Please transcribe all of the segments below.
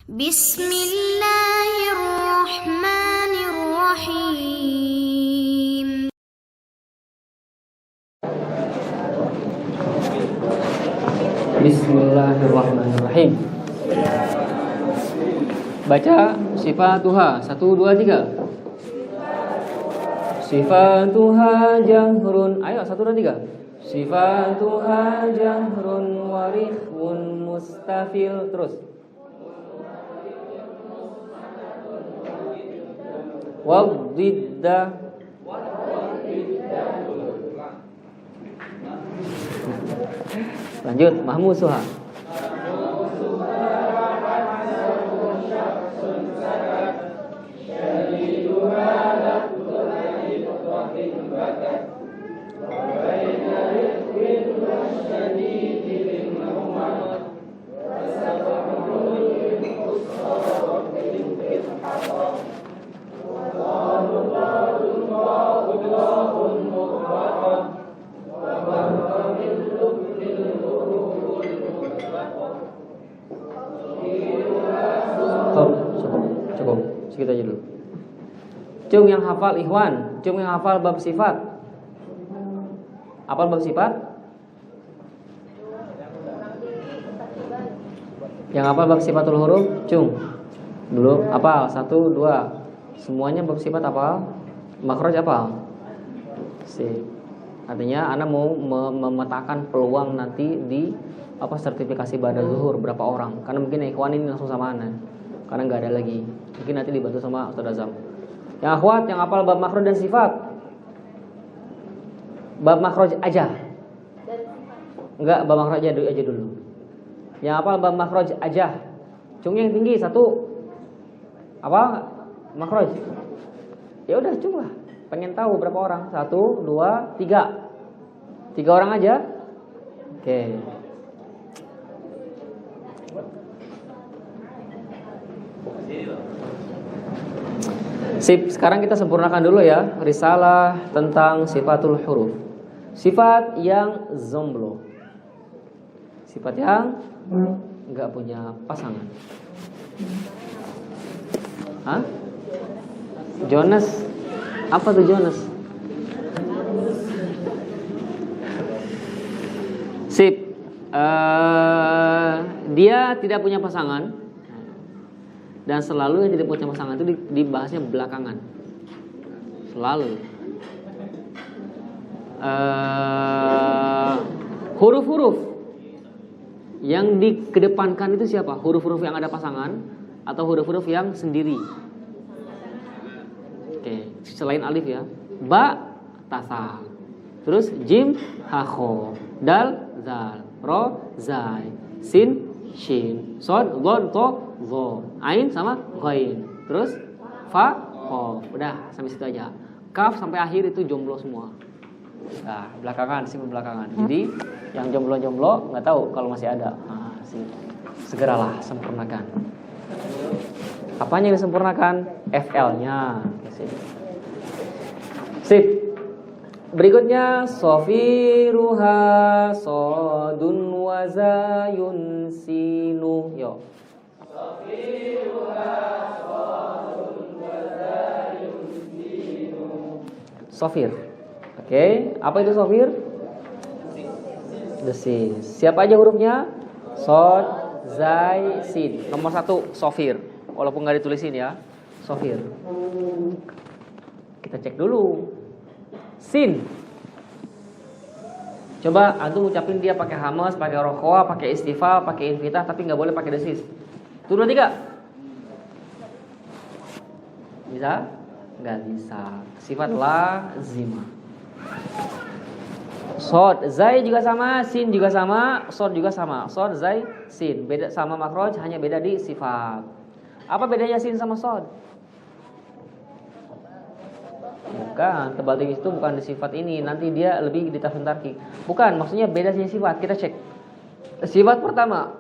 Bismillahirrahmanirrahim. Bismillahirrahmanirrahim. Baca sifatuha 1, 2, 3. Sifatuha jahrun. Ayo 1, 2, 3. Sifatuha jahrun warihun mustafil. Terus. Wadidda. Lanjut, mahmusuha. Cukup. Segitu aja dulu. Cung yang hafal ikhwan, cung yang hafal bab sifat. Hafal bab sifat? Yang hafal bab sifatul huruf, cung. Dulu hafal 1, 2. Semuanya bab sifat hafal. Makhraj hafal. Sip. Artinya Anda mau memetakan peluang nanti di sertifikasi ba'da zuhur berapa orang. Karena mungkin ikhwan ini langsung sama Anda. Karena nggak ada lagi. Mungkin nanti dibantu sama Ustaz Azam. Yang akhwat yang hafal bab makhraj dan sifat. Bab makhraj aja. Enggak, bab makhraj aja dulu. Yang hafal bab makhraj aja. Cung yang tinggi 1. Apa? Makhraj. Ya udah cung lah. Pengen tahu berapa orang? 1, 2, 3. 3 orang aja. Oke. Sip, sekarang kita sempurnakan dulu ya risalah tentang sifatul huruf. Sifat yang zomblo. Sifat yang enggak punya pasangan. Hah? Jonas. Apa tuh Jonas? Sip. Dia tidak punya pasangan. Dan selalu yang tidak punya pasangan itu dibahasnya belakangan. Selalu. Huruf-huruf yang dikedepankan itu siapa? Huruf-huruf yang ada pasangan atau huruf-huruf yang sendiri? Oke, selain alif ya. Ba, tasa. Terus jim, ha, kho. Dal, zal. Ro, zai. Sin, shin. Sod, dhad, to, dho. Ain sama ghain. Terus fa, qaf. Udah sampai situ aja. Kaf sampai akhir itu jomblo semua. Nah, belakangan sih belakangan. Jadi yang jomblo-jomblo nggak tahu kalau masih ada. Nah, segeralah sempurnakan. Apanya yang disempurnakan? FL-nya. Sip. Berikutnya sofiruha sodun wazayun sinu. Yo. Sofiruha sodun wazayun sinu. Sofir. Oke, apa itu sofir? Desis. Siapa aja hurufnya? Sod, zai, sin. Nomor 1 sofir. Walaupun nggak ditulisin ya, sofir. Kita cek dulu. Sin. Coba antum ucapin dia pakai hamas, pakai rokhoa, pakai istifal, pakai infitah, tapi nggak boleh pakai desis. 1, 2, 3. Bisa? Nggak bisa. Sifat lazimah. Sod, zai juga sama, sin juga sama, sod juga sama. Sod, zai, sin. Beda sama makhraj, hanya beda di sifat. Apa bedanya sin sama sod? Bukan, tebal tinggi itu bukan di sifat ini. Nanti dia lebih di tafsir tarkik. Bukan, maksudnya bedanya sifat. Kita cek. Sifat pertama,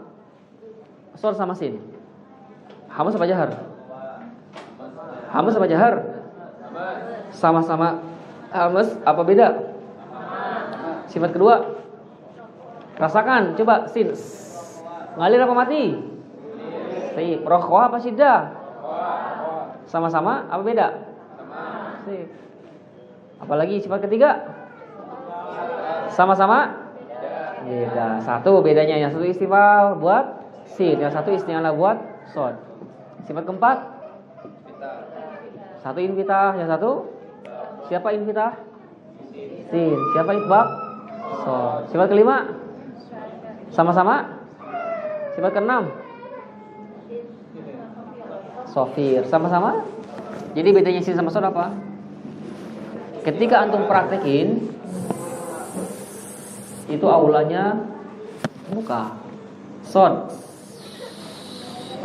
sod sama sin. Hamas apa jahar? Hamas apa jahar? Sama-sama hamas, apa beda? Sifat kedua, rasakan, coba sin. Ngalir apa mati? Sip. Rokhwa apa syiddah? Sama-sama apa beda? Sip. Apalagi sifat ketiga? Sama-sama beda. Satu bedanya, yang satu istifal buat sin, yang satu isti'alah buat shod. Sifat keempat? Satu infitah, yang satu siapa infitah? Sin. Siapa itbaq? Shod. Sifat kelima? Sama-sama? Sifat keenam? Sofir. Sama-sama? Jadi bedanya sin sama shod apa? Ketika antum praktekin, itu aulanya buka, shod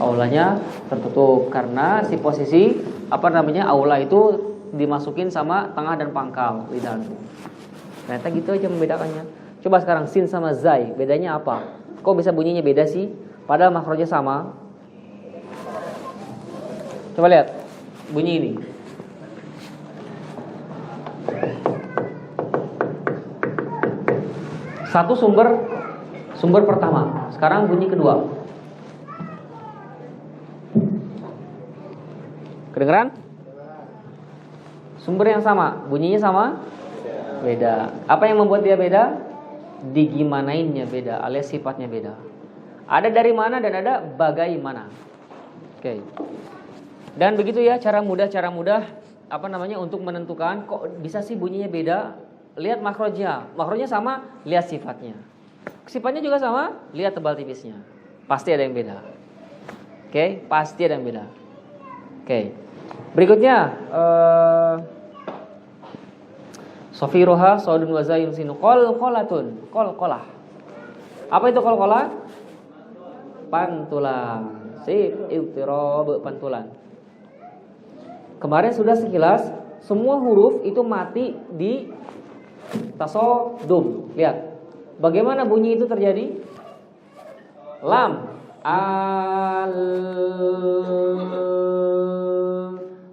aulanya tertutup karena si posisi aula itu dimasukin sama tengah dan pangkal lidah antum. Ternyata gitu aja membedakannya. Coba sekarang sin sama zai, bedanya apa? Kok bisa bunyinya beda sih? Padahal makhrajnya sama. Coba lihat bunyi ini. Satu sumber pertama. Sekarang bunyi kedua. Kedengeran? Sumber yang sama, bunyinya sama? Beda. Apa yang membuat dia beda? Digimanainnya beda, alias sifatnya beda. Ada dari mana dan ada bagaimana. Oke. Dan begitu ya cara mudah untuk menentukan kok bisa sih bunyinya beda. Lihat makhrajnya. Makhrajnya sama, lihat sifatnya. Sifatnya juga sama, lihat tebal tipisnya. Pasti ada yang beda. Oke, pasti ada yang beda. Oke. Berikutnya Sofiruha sodun wa zayun sinu qalqalatun. Qalqalah. Apa itu qalqalah? Pantulan. Sip, ittirab, pantulan. Kemarin sudah sekilas semua huruf itu mati di tasodum. Lihat. Bagaimana bunyi itu terjadi? Lam al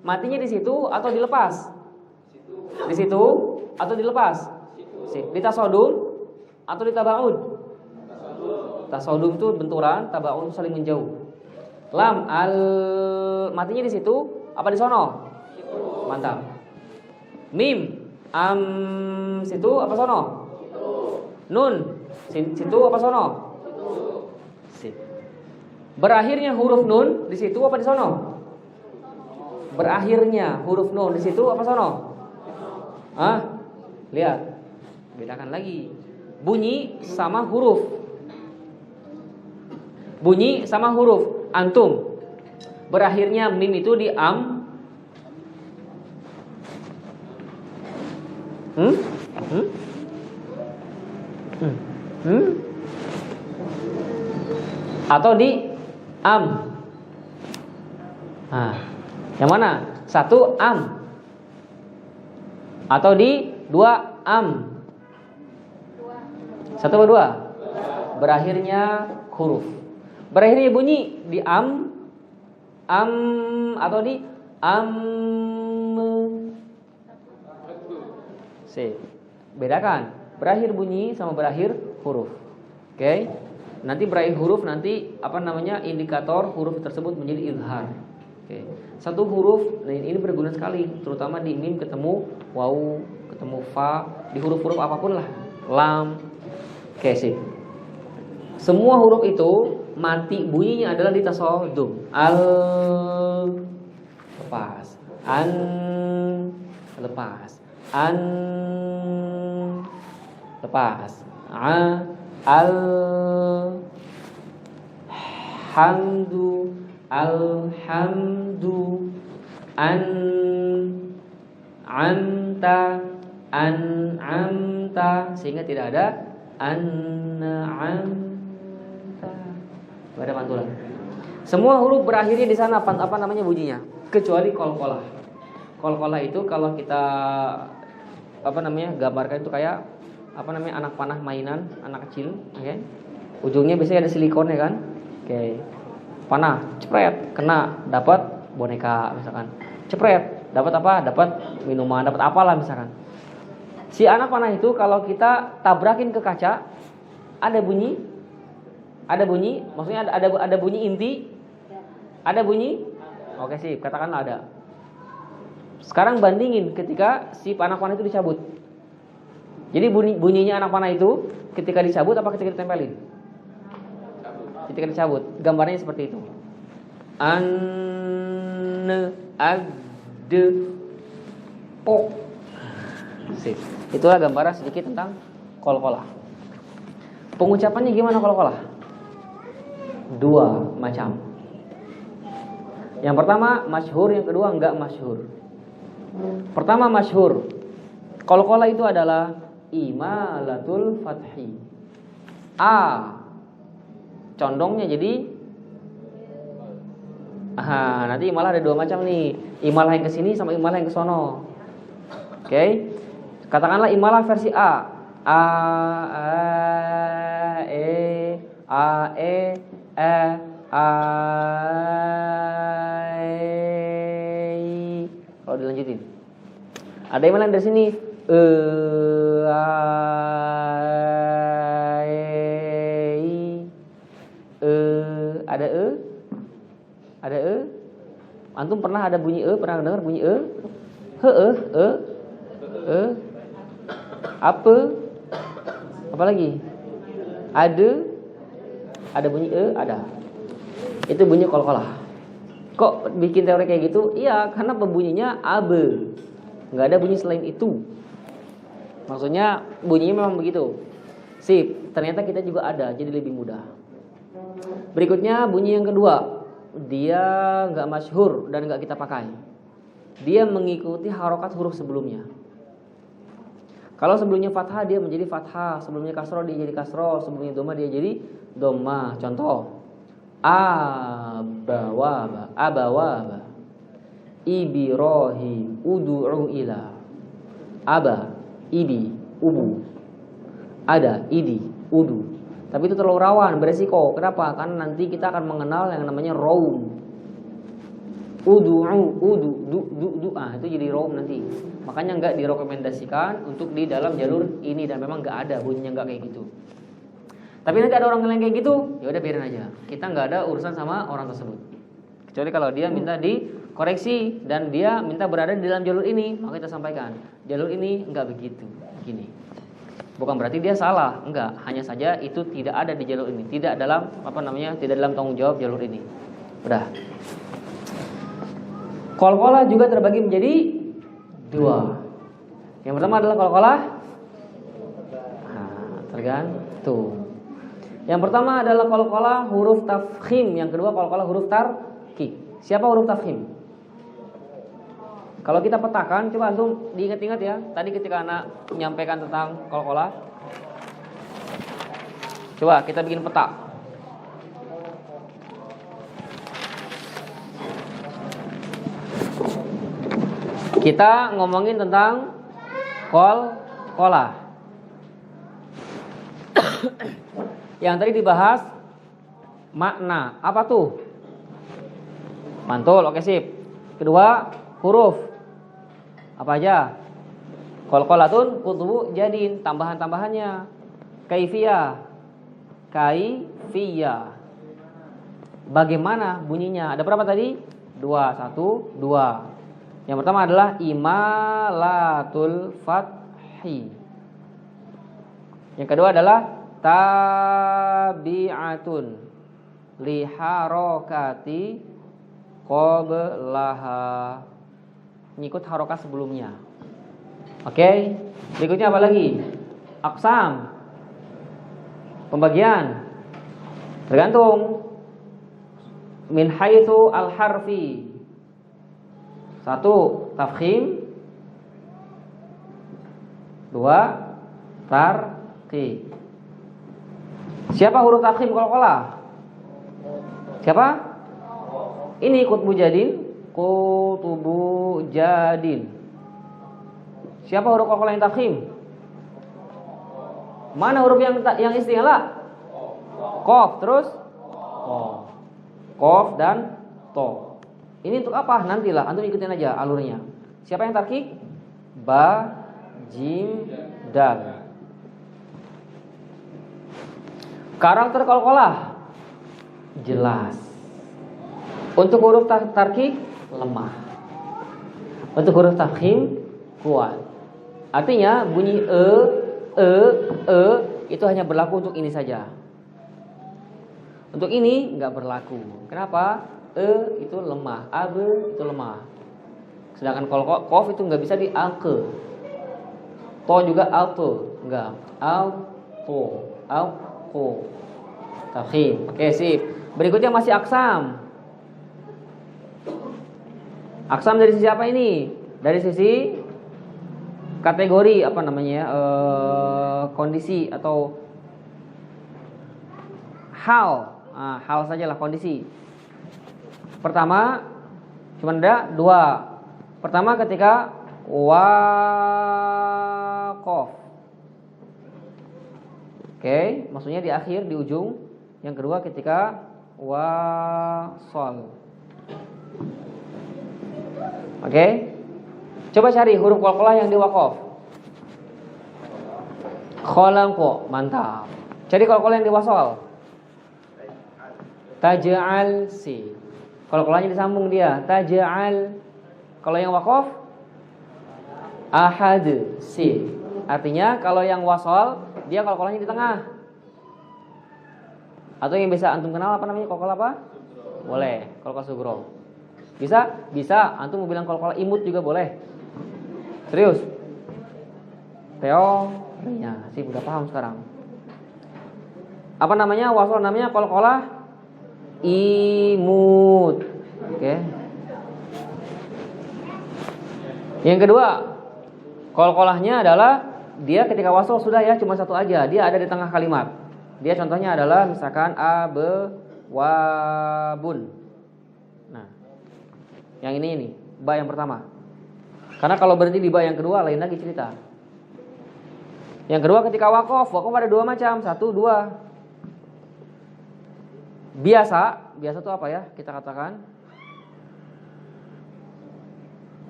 matinya di situ atau dilepas? Di situ atau dilepas? Di tasodum atau di tabaud? Tasodum itu benturan, tabaud saling menjauh. Lam al matinya di situ apa di sono? Mantap. Mim am situ apa sono? Nun situ apa sono? Sip. Berakhirnya huruf nun di situ apa di sono? Berakhirnya huruf nun di situ apa sono? Lihat. Bedakan lagi. Bunyi sama huruf. Bunyi sama huruf. Antum. Berakhirnya mim itu di am. Atau di am. Yang mana? Satu am. Atau di dua am. Satu atau dua? Berakhirnya huruf. Berakhirnya bunyi di am atau di am. Bedakan berakhir bunyi sama berakhir huruf. Oke. Nanti berakhir huruf nanti indikator huruf tersebut menjadi izhar. Oke. Satu huruf ini berguna sekali, terutama di mim ketemu waw, ketemu fa, di huruf-huruf apapun lah. Lam. Oke, sih. Semua huruf itu mati bunyinya adalah di tasodum. Al lepas. An lepas. An lepas. Al hamdu alhamdu an amta sehingga tidak ada an'amta. Tidak ada pantulan. Semua huruf berakhirnya di sana bunyinya kecuali qalqalah. Qalqalah itu kalau kita gambarkan itu kayak anak panah mainan, anak kecil, oke. Ujungnya biasanya ada silikonnya kan? Oke. Panah, cepret, kena, dapat boneka misalkan. Cepret, dapat apa? Dapat minuman, dapat apalah misalkan. Si anak panah itu kalau kita tabrakin ke kaca, ada bunyi, maksudnya ada bunyi inti, Ada bunyi? Oke sip, katakanlah ada. Sekarang bandingin ketika si anak panah itu dicabut. Jadi bunyinya anak panah itu ketika dicabut apa ketika ditempelin? Ketika dicabut. Gambarnya seperti itu. Pok. Sip. Itulah gambaran sedikit tentang qalqalah. Pengucapannya gimana qalqalah? Dua macam. Yang pertama masyhur, yang kedua enggak masyhur. Pertama masyhur. Qalqalah itu adalah imalatul fathi. Condongnya jadi nanti imalah ada dua macam nih. Imalah yang ke sini sama imalah yang ke sono. Oke. Katakanlah imalah versi A. Kalau dilanjutin. Ada imalah dari sini. Ada Antum pernah ada bunyi pernah dengar bunyi apa lagi? Ada bunyi ada. Itu bunyi qalqalah. Kok bikin teori kayak gitu? Iya, karena pembunyinya abe. Enggak ada bunyi selain itu. Maksudnya bunyinya memang begitu. Sip, ternyata kita juga ada, jadi lebih mudah. Berikutnya bunyi yang kedua. Dia enggak masyhur dan enggak kita pakai. Dia mengikuti harokat huruf sebelumnya. Kalau sebelumnya fathah dia menjadi fathah, sebelumnya kasroh dia jadi kasroh, sebelumnya dhamma dia jadi dhamma. Contoh, abawaba, Ibrahim, ud'u ila. Aba, ibi, ubu. Ada, idi, udu. Tapi itu terlalu rawan, beresiko. Kenapa? Karena nanti kita akan mengenal yang namanya raum. Udu, itu jadi raum nanti. Makanya enggak direkomendasikan untuk di dalam jalur ini, dan memang enggak ada bunyinya, enggak kayak gitu. Tapi nanti ada orang yang kayak gitu, ya udah biarin aja. Kita enggak ada urusan sama orang tersebut. Kecuali kalau dia minta dikoreksi dan dia minta berada di dalam jalur ini, maka kita sampaikan, jalur ini enggak begitu, gini. Bukan berarti dia salah, enggak. Hanya saja itu tidak ada di jalur ini, tidak dalam tidak dalam tanggung jawab jalur ini. Udah. Qalqalah juga terbagi menjadi dua. Yang pertama adalah qalqalah tergantung. Yang pertama adalah qalqalah huruf tafkhim, yang kedua qalqalah huruf tarkik. Siapa huruf tafkhim? Kalau kita petakan, coba antum diingat-ingat ya. Tadi ketika anak menyampaikan tentang qalqalah, coba kita bikin peta. Kita ngomongin tentang qalqalah. Yang tadi dibahas makna. Apa tuh? Mantul, oke sip. Kedua, huruf. Apa aja? Qalqalatun kutubu jadin, tambahan-tambahannya. Kaifiyah. Bagaimana bunyinya? Ada berapa tadi? 2, 1, 2. Yang pertama adalah imalatul fathi. Yang kedua adalah tabi'atun liharokati qablaha, ngikut harokat sebelumnya. Oke. Berikutnya apa lagi? Aqsam, pembagian. Tergantung. Min haitsu al-harfi. 1. Tafkhim. 2. Tarqiq. Siapa huruf tafkhim qalqalah? Siapa? Ini kutubu jadin. Siapa huruf qalqalah yang tafkhim? Mana huruf yang isti'la? Qaf, terus Qaf dan to. Ini untuk apa? Nantilah, antum ikutin aja alurnya. Siapa yang tarqiq? Ba, jim, dal. Karakter qalqalah jelas. Untuk huruf tarkik lemah. Untuk huruf tafkhim kuat. Artinya bunyi e itu hanya berlaku untuk ini saja. Untuk ini nggak berlaku. Kenapa? E itu lemah, ab itu lemah. Sedangkan kalau kof itu nggak bisa di alke. To juga alto, enggak. Alto. Tafkhim. Oke, sip. Berikutnya masih aksam. Aksam dari sisi apa ini? Dari sisi kategori apa namanya? Kondisi atau hal. Nah, hal sajalah kondisi. Pertama cuma ada 2. Pertama ketika waqaf. Oke, maksudnya di akhir, di ujung. Yang kedua ketika wasal. Oke. Coba cari huruf qalqalah yang di waqaf. Khalamqo, mantap. Cari qalqalah yang di wasal. Taj'al si. Qalqalahnya disambung dia, taj'al. Kalau yang waqaf ahad si. Artinya kalau yang wasal dia qalqalahnya di tengah. Atau yang bisa antum kenal apa namanya qalqalah apa? Boleh, qalqalah sugro. Bisa? Bisa. Antum mau bilang qalqalah imut juga boleh. Serius? Teorinya sih udah paham sekarang. Apa namanya? Wasal namanya qalqalah imut. Oke. Yang kedua, qalqalahnya adalah dia ketika wasal sudah ya cuma satu aja. Dia ada di tengah kalimat. Dia contohnya adalah misalkan abwabun. Nah, yang ini ba yang pertama. Karena kalau berhenti di ba yang kedua lain lagi cerita. Yang kedua ketika waqaf ada 2 macam, 1, 2. Biasa itu apa ya? Kita katakan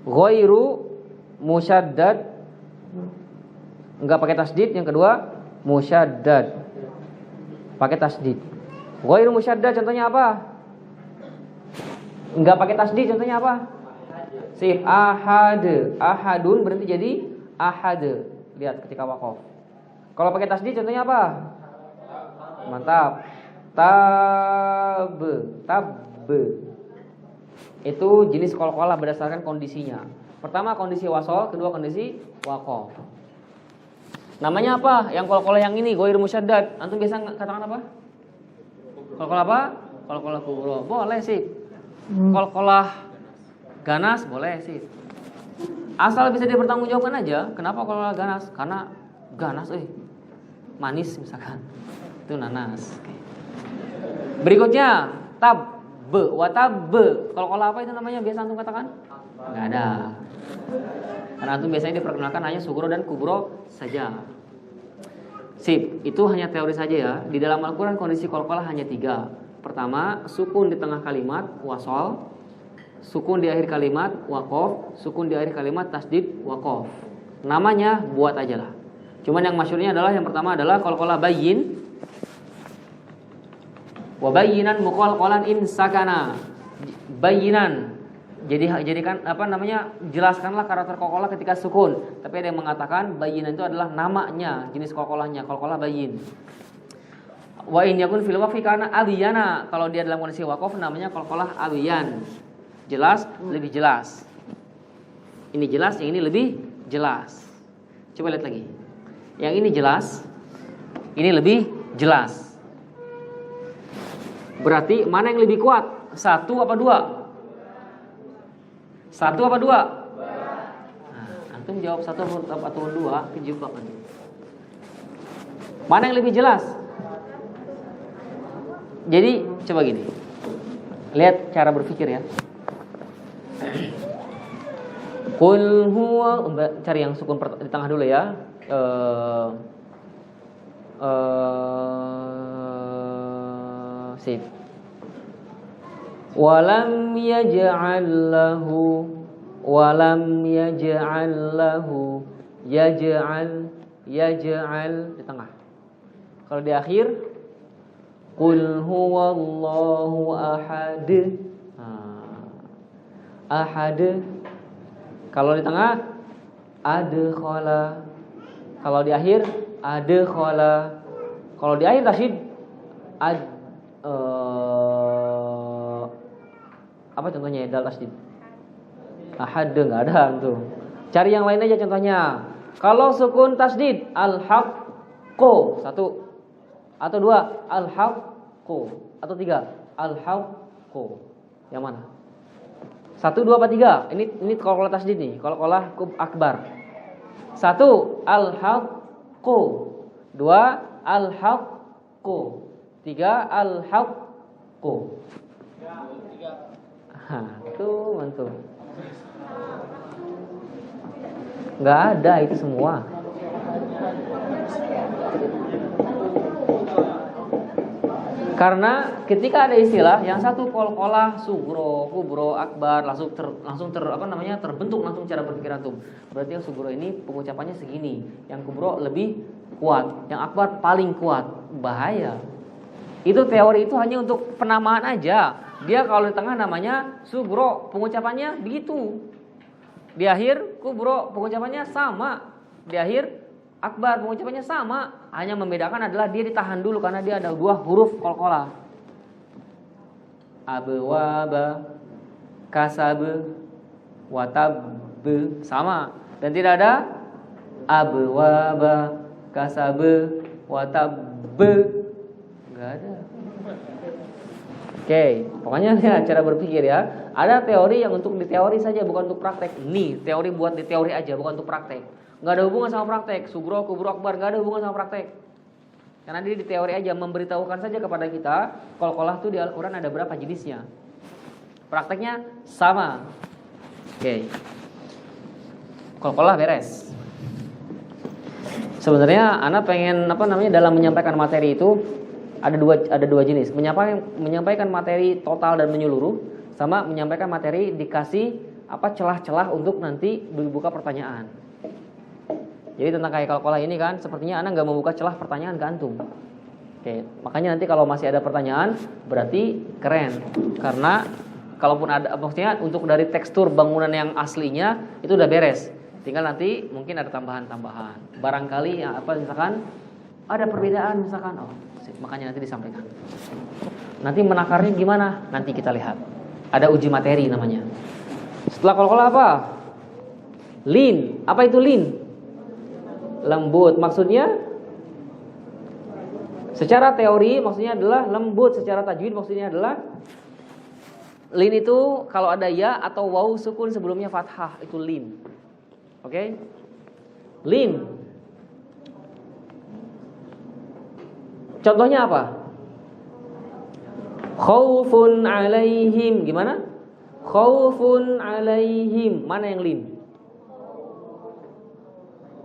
ghairu musyaddad, enggak pakai tasdid. Yang kedua musyaddad, pakai tasdid. Ghairu musyaddad contohnya apa? Enggak pakai tasdid contohnya apa? Sip, ahad. Ahadun berhenti jadi ahad. Lihat ketika waqaf. Kalau pakai tasdid contohnya apa? Mantap. Tab. Itu jenis qalqalah berdasarkan kondisinya. Pertama kondisi wasal, kedua kondisi waqaf. Namanya apa? Yang qalqalah yang ini ghairu musyaddad. Antum biasa katakan apa? Qalqalah apa? Qalqalah kubra. Boleh sih. Qalqalah ganas boleh sih. Asal bisa dipertanggungjawabkan aja. Kenapa qalqalah ganas? Karena ganas manis misalkan. Itu nanas. Oke. Berikutnya tab. Watab. Qalqalah apa itu namanya biasa antum katakan? Enggak ada. Karena antum biasanya diperkenalkan hanya sugro dan kubro saja. Sip, itu hanya teori saja ya. Di dalam Al-Quran kondisi qalqalah hanya 3. Pertama, sukun di tengah kalimat wasal, sukun di akhir kalimat waqaf, sukun di akhir kalimat tasdid waqaf. Namanya buat aja lah. Cuman yang masyhurnya adalah yang pertama adalah qalqalah bayyin. Wa bayyinan muqalqalan in sakana. Bayyinan. Jadikan apa namanya? Jelaskanlah karakter qalqalah ketika sukun. Tapi ada yang mengatakan bayyinan itu adalah namanya, jenis qalqalahnya, qalqalah bayyin. Wa in yakun fil waqfi kana abiyana. Kalau dia dalam kondisi waqaf namanya qalqalah abiyan. Jelas, lebih jelas. Ini jelas, yang ini lebih jelas. Coba lihat lagi. Yang ini jelas, ini lebih jelas. Berarti mana yang lebih kuat? 1 apa 2? 1 apa 2? Nah, antum jawab 1 atau 2, kejebak nanti. Mana yang lebih jelas? Jadi coba gini. Lihat cara berpikir ya. Qul huwa, cari yang sukun di tengah dulu ya. Sip. Walam yaj'al lahu yaj'al di tengah. Kalau di akhir qul huwallahu ahad. Nah, ahad. Kalau di tengah adkhala. Kalau di akhir adkhala. Kalau di akhir tasydid apa contohnya ya dal tasydid? Ahad enggak ada tuh. Cari yang lain aja contohnya. Kalau sukun tasydid al-haqqu, 1 atau 2 al-haqqu atau 3 al-haqqu. Yang mana? 1, 2 apa 3? Ini qalqalah tasydid nih, qalqalah akbar. 1 al-haqqu, 2 al-haqqu, 3 al-haqqu. Tuh mantul. Nggak ada itu semua. Karena ketika ada istilah yang satu qalqalah sugro, kubro, akbar langsung terbentuk langsung cara berpikir antum. Berarti yang sugro ini pengucapannya segini, yang kubro lebih kuat, yang akbar paling kuat. Bahaya. Itu teori itu hanya untuk penamaan aja. Dia kalau di tengah namanya sugro, pengucapannya begitu. Di akhir kubro, pengucapannya sama. Di akhir akbar, pengucapannya sama. Hanya membedakan adalah dia ditahan dulu karena dia ada 2 huruf qalqalah. Abwaba, kasab, watab, sama. Dan tidak ada abwaba, kasab, watab. Enggak ada. Oke, pokoknya ya cara berpikir ya. Ada teori yang untuk di teori saja, bukan untuk praktek. Nih, teori buat di teori aja, bukan untuk praktek. Nggak ada hubungan sama praktek. Sugro, kubro, akbar nggak ada hubungan sama praktek. Karena dia di teori aja, memberitahukan saja kepada kita qalqalah tuh di Al-Quran ada berapa jenisnya. Prakteknya sama. Oke. Qalqalah beres. Sebenarnya ana pengen dalam menyampaikan materi itu ada dua jenis. Menyampaikan materi total dan menyeluruh, sama menyampaikan materi dikasih celah-celah untuk nanti dibuka pertanyaan. Jadi tentang kayak qalqalah ini kan sepertinya ana nggak membuka celah pertanyaan ke antum. Oke, makanya nanti kalau masih ada pertanyaan berarti keren. Karena kalaupun ada, maksudnya untuk dari tekstur bangunan yang aslinya itu udah beres. Tinggal nanti mungkin ada tambahan-tambahan. Barangkali misalkan ada perbedaan misalkan, makanya nanti disampaikan. Nanti menakarnya gimana? Nanti kita lihat. Ada uji materi namanya. Setelah qalqalah apa? Lin. Apa itu lin? Lembut. Maksudnya secara teori maksudnya adalah lembut, secara tajwid maksudnya adalah lin itu kalau ada ya atau waw sukun sebelumnya fathah itu lin. Oke? Lin. Contohnya apa? Khaufun alaihim. Gimana? Khaufun alaihim. Mana yang lin?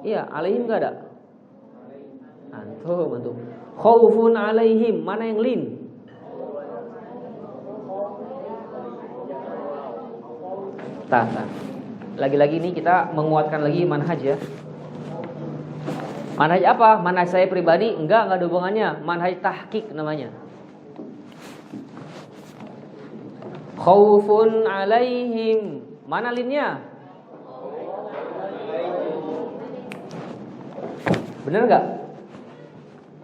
Iya, alaihim enggak ada. Antum. Khaufun alaihim. Mana yang lin? Tata. Lagi-lagi ini kita menguatkan lagi manhaj ya. Manhaj apa? Manhaj saya pribadi enggak ada hubungannya. Manhaj tahqiq namanya. Khaufun alaihim. Mana linnya? Bener enggak?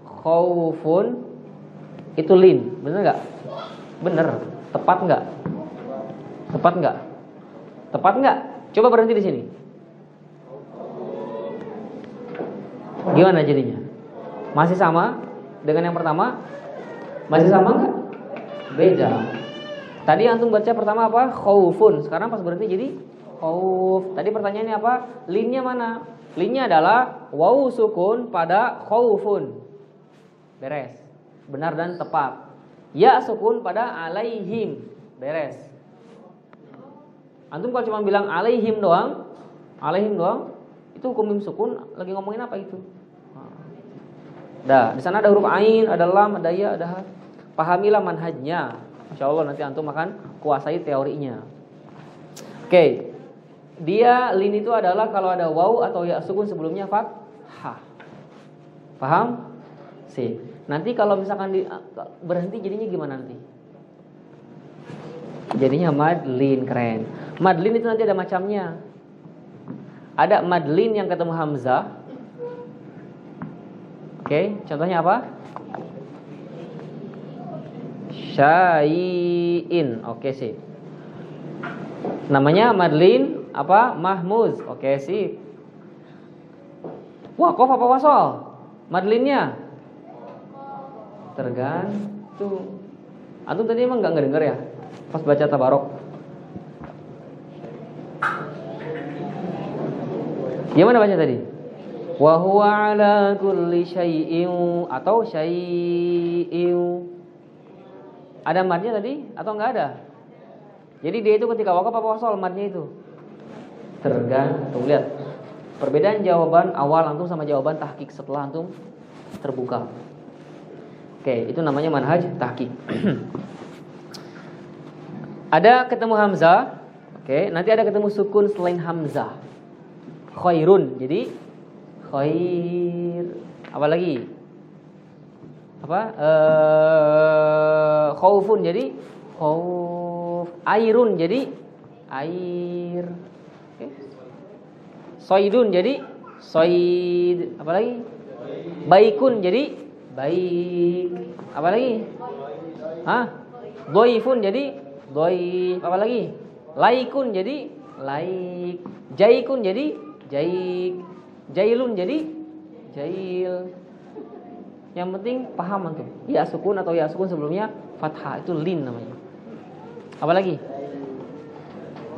Khaufun itu lin. Bener enggak? Bener. Tepat enggak? Tepat enggak? Tepat enggak? Coba berhenti di sini. Gimana jadinya? Masih sama dengan yang pertama? Masih sama enggak? Beda. Tadi antum baca pertama apa? Khaufun. Sekarang pas berhenti jadi khauf. Tadi pertanyaannya apa? Linnya mana? Linnya adalah waw sukun pada khaufun. Beres. Benar dan tepat. Ya sukun pada alaihim. Beres. Antum kalau cuma bilang alaihim doang, itu hukum mim sukun lagi ngomongin apa itu? Dah, di sana ada huruf ain, ada lam, ada ya, ada ha. Pahamilah manhajnya. Insyaallah nanti antum akan kuasai teorinya. Oke. Dia lin itu adalah kalau ada waw atau ya sukun sebelumnya fathah. Paham? Sip. Nanti kalau misalkan berhenti jadinya gimana nanti? Jadinya mad lin, keren. Madlin itu nanti ada macamnya. Ada madlin yang ketemu hamzah. Oke, contohnya apa? Syai'in. Oke, sih. Namanya madlin apa? Mahmuz. Oke, sih. Waqaf apa wasol? Madlinnya tergantung. Antum tadi emang nggak ngedenger ya? Pas baca tabarok. Gimana baca tadi? Wa huwa ala kulli syai'in atau syai'in. Ada madnya tadi atau enggak ada? Jadi dia itu ketika waqaf apa wasol madnya itu? Tergantung. Lihat. Perbedaan jawaban awal antum sama jawaban tahqiq setelah antum terbuka. Oke, itu namanya manhaj tahqiq. Ada ketemu hamzah. Oke, nanti ada ketemu sukun selain hamzah. Khairun. Jadi khair. Apa lagi? Apa? Khaufun jadi khauf. Airun jadi air. Oke. Soidun jadi soid. Apa lagi? Baikun jadi baik. Apa lagi? Hah? Doifun jadi doif. Apa lagi? Laikun jadi laik. Jaikun jadi jaik. Jailun jadi jail. Yang penting paham antum. Ya sukun atau ya sukun sebelumnya fathah itu lin namanya. Apa lagi?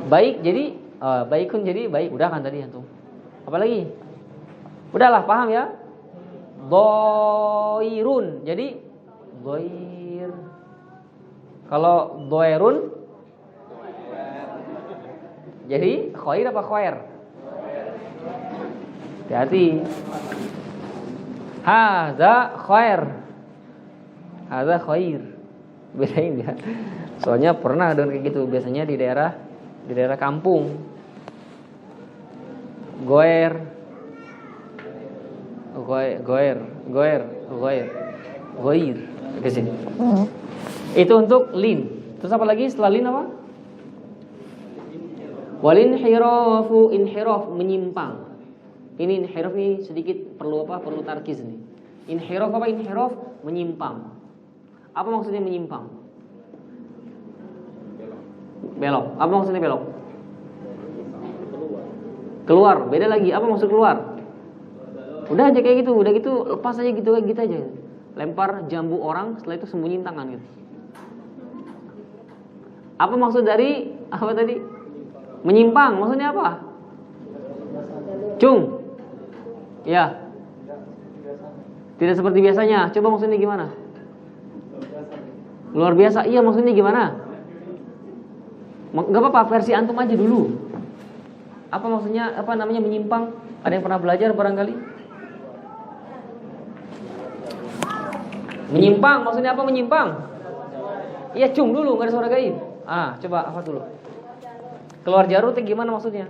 Baik jadi baikun jadi baik. Udah kan tadi antum. Apa lagi? Udahlah paham ya? Doirun jadi doir. Kalau doirun jadi khair apa khair? Hati-hati. Hadza khair. Hadza khair. Bedain ya. Soalnya pernah dengar kayak gitu biasanya di daerah kampung. Goer. Oke sih. Itu untuk lin. Terus apa lagi setelah lin apa? Walin hirafu inhiraf menyimpang. Ini inhiraf nih sedikit perlu apa? Perlu tarkiz nih. Inhiraf apa? Inhiraf menyimpang. Apa maksudnya menyimpang? Belok. Apa maksudnya belok? Keluar. Beda lagi. Apa maksud keluar? Udah aja kayak gitu. Udah gitu lepas aja gitu aja. Lempar jambu orang, setelah itu sembunyiin tangan gitu. Apa maksud dari apa tadi? Menyimpang. Maksudnya apa? Cung. Ya. Tidak seperti biasanya. Coba maksudnya gimana? Luar biasa. Iya, maksudnya gimana? Gak apa-apa, versi antum aja dulu. Apa maksudnya? Apa namanya menyimpang? Ada yang pernah belajar barangkali? Menyimpang, maksudnya apa menyimpang? Iya, cung dulu, gak ada suara gaib. Coba apa dulu? Keluar jalur itu gimana maksudnya?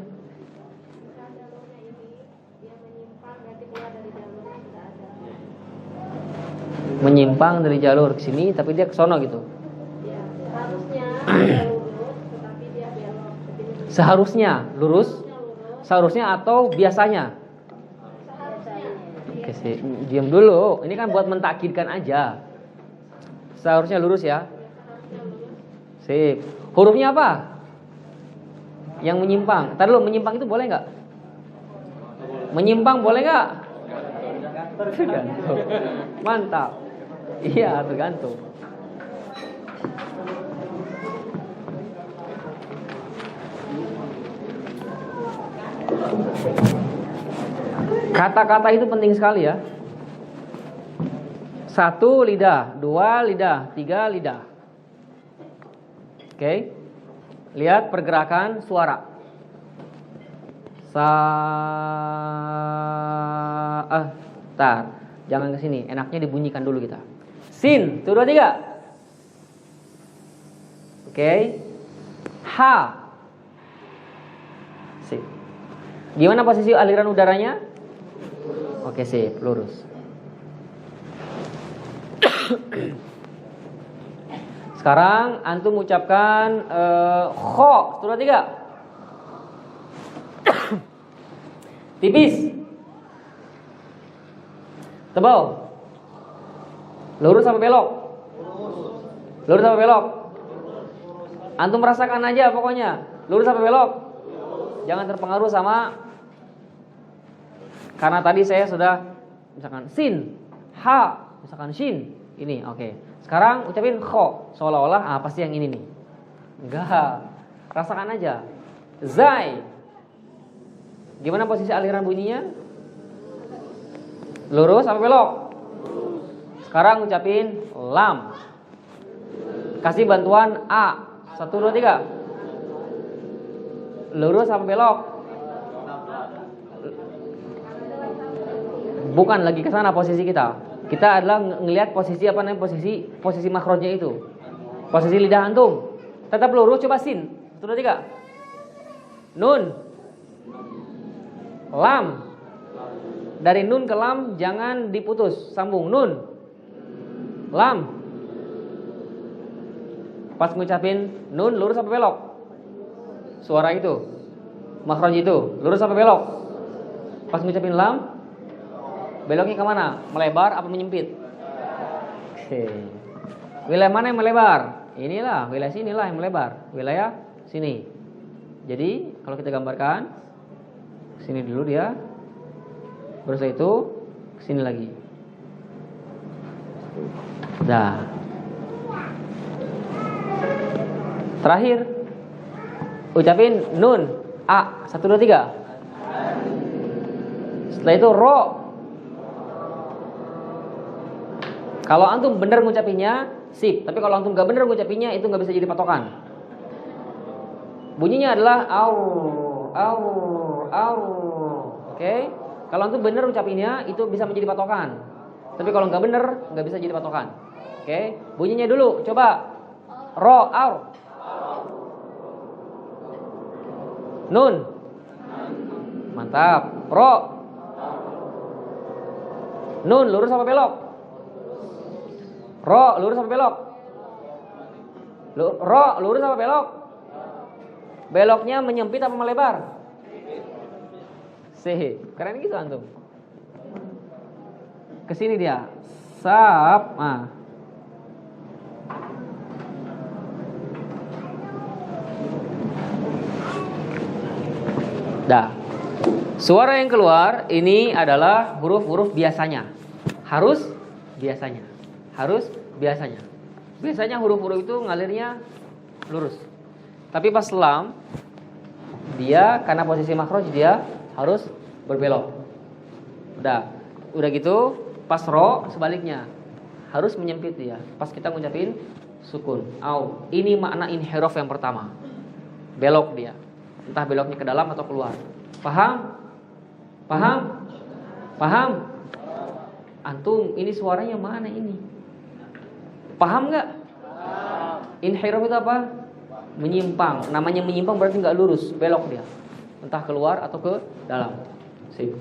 Menyimpang dari jalur ke sini tapi dia ke sono gitu. Ya, harusnya lurus tetapi dia belok. Seharusnya lurus. Seharusnya atau biasanya? Oke sih, diam dulu. Ini kan buat mentakkidkan aja. Seharusnya lurus ya. Sip. Hurufnya apa? Yang menyimpang. Tadi dulu, menyimpang itu boleh nggak? Menyimpang boleh nggak? Tergantung. Mantap. Iya, tergantung. Kata-kata itu penting sekali ya. 1 lidah, 2 lidah, 3 lidah. Oke. Lihat pergerakan suara. Tar. Jangan ke sini, enaknya dibunyikan dulu kita. Sin, 1, 2, 3. Oke. Ha. Sip. Gimana posisi aliran udaranya? Oke, sip, lurus. Sekarang antum ucapkan kho, 1, 2, 3. Tipis. Tebal. Lurus apa belok? Lurus apa belok? Antum merasakan aja pokoknya. Lurus apa belok? Jangan terpengaruh sama, karena tadi saya sudah misalkan sin, ha, misalkan shin. Ini oke. Sekarang ucapin kho, seolah-olah pasti yang ini nih. Enggak. Rasakan aja. Zai. Gimana posisi aliran bunyinya? Lurus apa belok? Sekarang ucapin lam. Kasih bantuan a. 1, 2, 3. Lurus apa belok? Bukan lagi ke sana posisi kita. Kita adalah ngelihat posisi apa namanya, posisi makhrajnya itu. Posisi lidah antum. Tetap lurus, coba sin. 1, 2, 3. Nun. Lam. Dari nun ke lam jangan diputus, sambung nun. Lam. Pas ngucapin nun lurus apa belok? Suara itu, makhraj itu, lurus apa belok? Pas ngucapin lam, beloknya kemana? Melebar apa menyempit? Oke. Wilayah mana yang melebar? Inilah, wilayah sinilah yang melebar. Wilayah sini. Jadi kalau kita gambarkan, sini dulu dia, terus itu sini lagi. Dah. Terakhir, ucapin nun a. 1, 2, 3. Setelah itu ro. Kalau antum benar ngucapinnya sip, tapi kalau antum gak benar ngucapinnya itu gak bisa jadi patokan. Bunyinya adalah au, au, au. Oke? Kalau antum benar ucapinnya itu bisa menjadi patokan. Tapi kalau nggak benar nggak bisa jadi patokan. Oke? Bunyinya dulu, coba. Ro, au. Nun. Mantap. Ro. Nun lurus apa belok? Ro lurus apa belok? Ro lurus apa belok? Beloknya menyempit apa melebar? Sih, keren gitu antum. Kesini dia. Sap. Dah. Suara yang keluar ini adalah huruf-huruf biasanya. Harus biasanya. Harus biasanya. Biasanya huruf-huruf itu ngalirnya lurus. Tapi pas lam, dia karena posisi makhraj dia harus berbelok. Udah gitu, pas ro sebaliknya harus menyempit dia. Pas kita ngucapin sukun, au. Ini makna inhiraf yang pertama. Belok dia. Entah beloknya ke dalam atau keluar. Paham? Paham? Paham? Antum, ini suaranya mana ini? Paham nggak? Inhiraf itu apa? Menyimpang. Namanya menyimpang berarti nggak lurus, belok dia. Entah keluar atau ke dalam. Sip.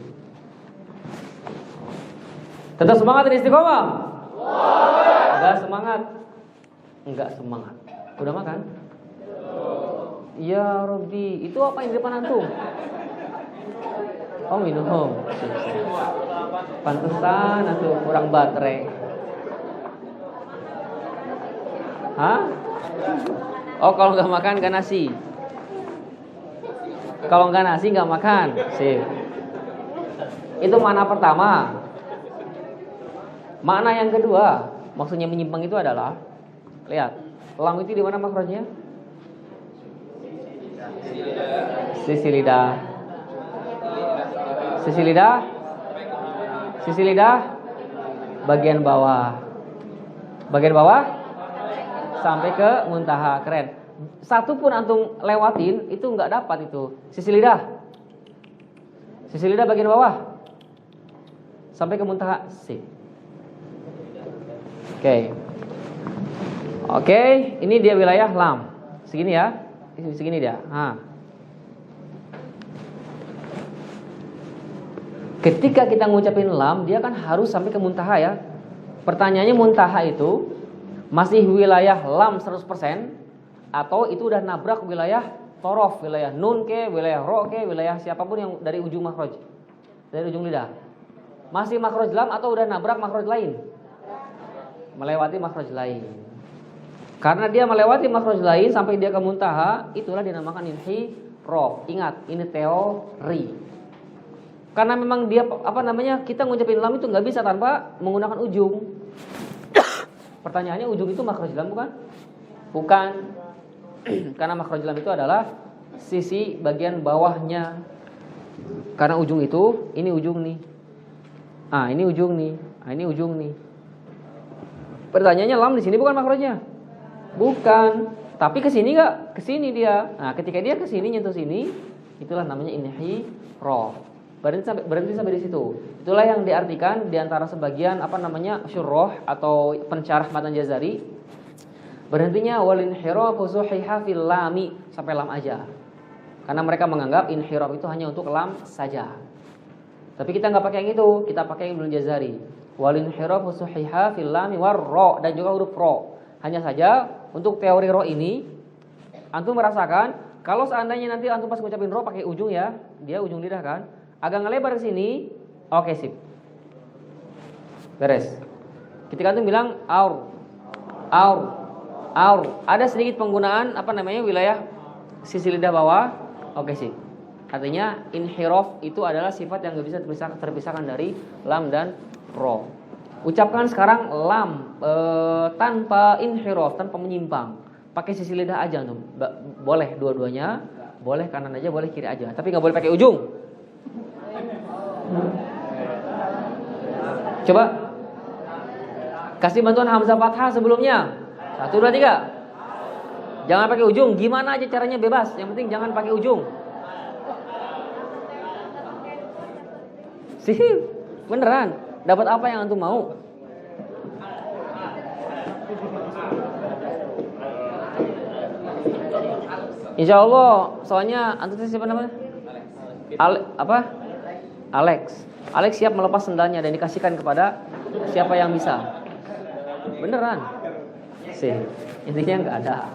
Tetap semangat dan istiqomah. Enggak semangat. Enggak semangat. Udah makan? Ya Robbi, itu apa yang di depan antum? Oh minum. Pantesan antum kurang baterai. Hah? Oh kalau nggak makan nggak nasi. Kalau nggak nasi nggak makan. Sip. Itu makna pertama. Makna yang kedua, maksudnya menyimpang itu adalah, lihat, lam itu di mana makhrajnya? Sisi lidah. Sisi lidah. Sisi lidah. Bagian bawah. Bagian bawah sampai ke muntaha. Keren. Satu pun antum lewatin itu nggak dapat itu. Sisi lidah. Sisi lidah bagian bawah sampai ke muntaha. Sip. Oke, ini dia wilayah lam. Segini ya. Segini dia. Ketika kita ngucapin lam, dia kan harus sampai ke muntaha ya. Pertanyaannya muntaha itu masih wilayah lam 100% atau itu udah nabrak wilayah torof, wilayah nun ke, wilayah ro ke, wilayah siapapun yang dari ujung makhraj. dari ujung lidah. Masih makhraj lam atau udah nabrak makhraj lain? Melewati makhraj lain. Karena dia melewati makhraj lain sampai dia ke muntaha, itulah dinamakan inhiraf. Ingat, ini teori. Karena memang dia kita ngucapin lam itu nggak bisa tanpa menggunakan ujung. Pertanyaannya, ujung itu makhraj lam bukan? Bukan. Karena makhraj lam itu adalah sisi bagian bawahnya. Karena ujung itu, ini ujung nih. Ini ujung nih. Ini ujung nih. Pertanyaannya, lam di sini bukan makhrajnya? Bukan. Tapi ke sini enggak? Ke sini dia. Nah, ketika dia ke sini nyentuh sini, itulah namanya inhiraf. Berhenti sampai di situ. Itulah yang diartikan di antara sebagian syurrah atau pensyarah matan Jazari. Berhentinya wal inhirafu suhiha fil lami, sampai lam aja. Karena mereka menganggap inhiraf itu hanya untuk lam saja. Tapi kita enggak pakai yang itu, kita pakai Ibnu Jazari. Wal inhirafu suhiha fil lami war ra, dan juga huruf ra. Hanya saja untuk teori ro ini, antum merasakan kalau seandainya nanti antum pas ngucapin ro pakai ujung ya, dia ujung lidah kan, agak ngelebar ke sini, oke sip, beres. Ketika antum bilang aur, ada sedikit penggunaan wilayah sisi lidah bawah, oke sip. Artinya inhiraf itu adalah sifat yang nggak bisa terpisahkan dari lam dan ro. Ucapkan sekarang lam tanpa inhiraf, tanpa menyimpang. Pakai sisi lidah aja tuh. Boleh dua-duanya, boleh kanan aja, boleh kiri aja. Tapi nggak boleh pakai ujung. Coba kasih bantuan hamzah fathah sebelumnya. 1, 2, 3. Jangan pakai ujung. Gimana aja caranya bebas. Yang penting jangan pakai ujung. Sih, beneran. Dapat apa yang antum mau? Insya Allah, soalnya antum siapa namanya? Alex. Alex siap melepas sendalnya dan dikasihkan kepada siapa yang bisa. Beneran. Sih, intinya nggak ada.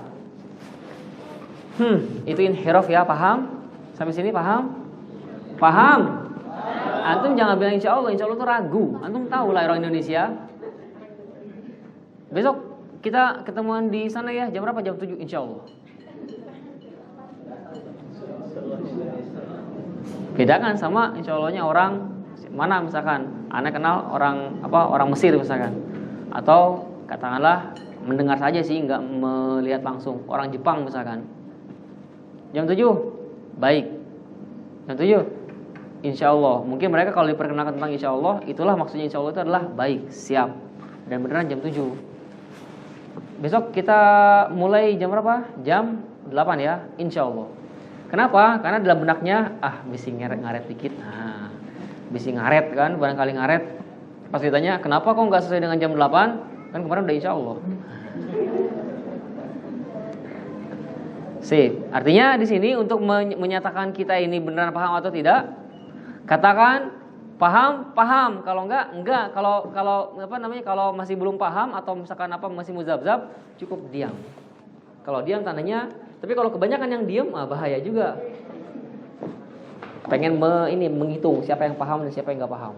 Itu inhiraf ya, paham? Sampai sini paham? Paham? Antum jangan bilang insya Allah itu ragu. Antum tahu lah orang Indonesia. Besok kita ketemuan di sana ya, jam berapa? Jam 7 insya Allah. Bedakan sama insya Allahnya orang mana misalkan. Anda kenal orang Mesir misalkan. Atau katakanlah mendengar saja sih, nggak melihat langsung. Orang Jepang misalkan. Jam 7, baik. Jam 7. Insya Allah, mungkin mereka kalau diperkenalkan tentang insya Allah, itulah maksudnya insya Allah itu adalah baik, siap. Dan beneran jam 7. Besok kita mulai jam berapa? Jam 8 ya, insya Allah. Kenapa? Karena dalam benaknya, bisa ngaret dikit. Bisa ngaret kan, barangkali ngaret. Pas ditanya, kenapa kok nggak sesuai dengan jam 8? Kan kemarin udah insya Allah. Sip. Artinya di sini untuk menyatakan kita ini beneran paham atau tidak, katakan paham. Kalau enggak. Kalau masih belum paham atau misalkan masih muzabzab, cukup diam. Kalau diam tandanya, tapi kalau kebanyakan yang diam, bahaya juga. Pengen menghitung siapa yang paham dan siapa yang enggak paham.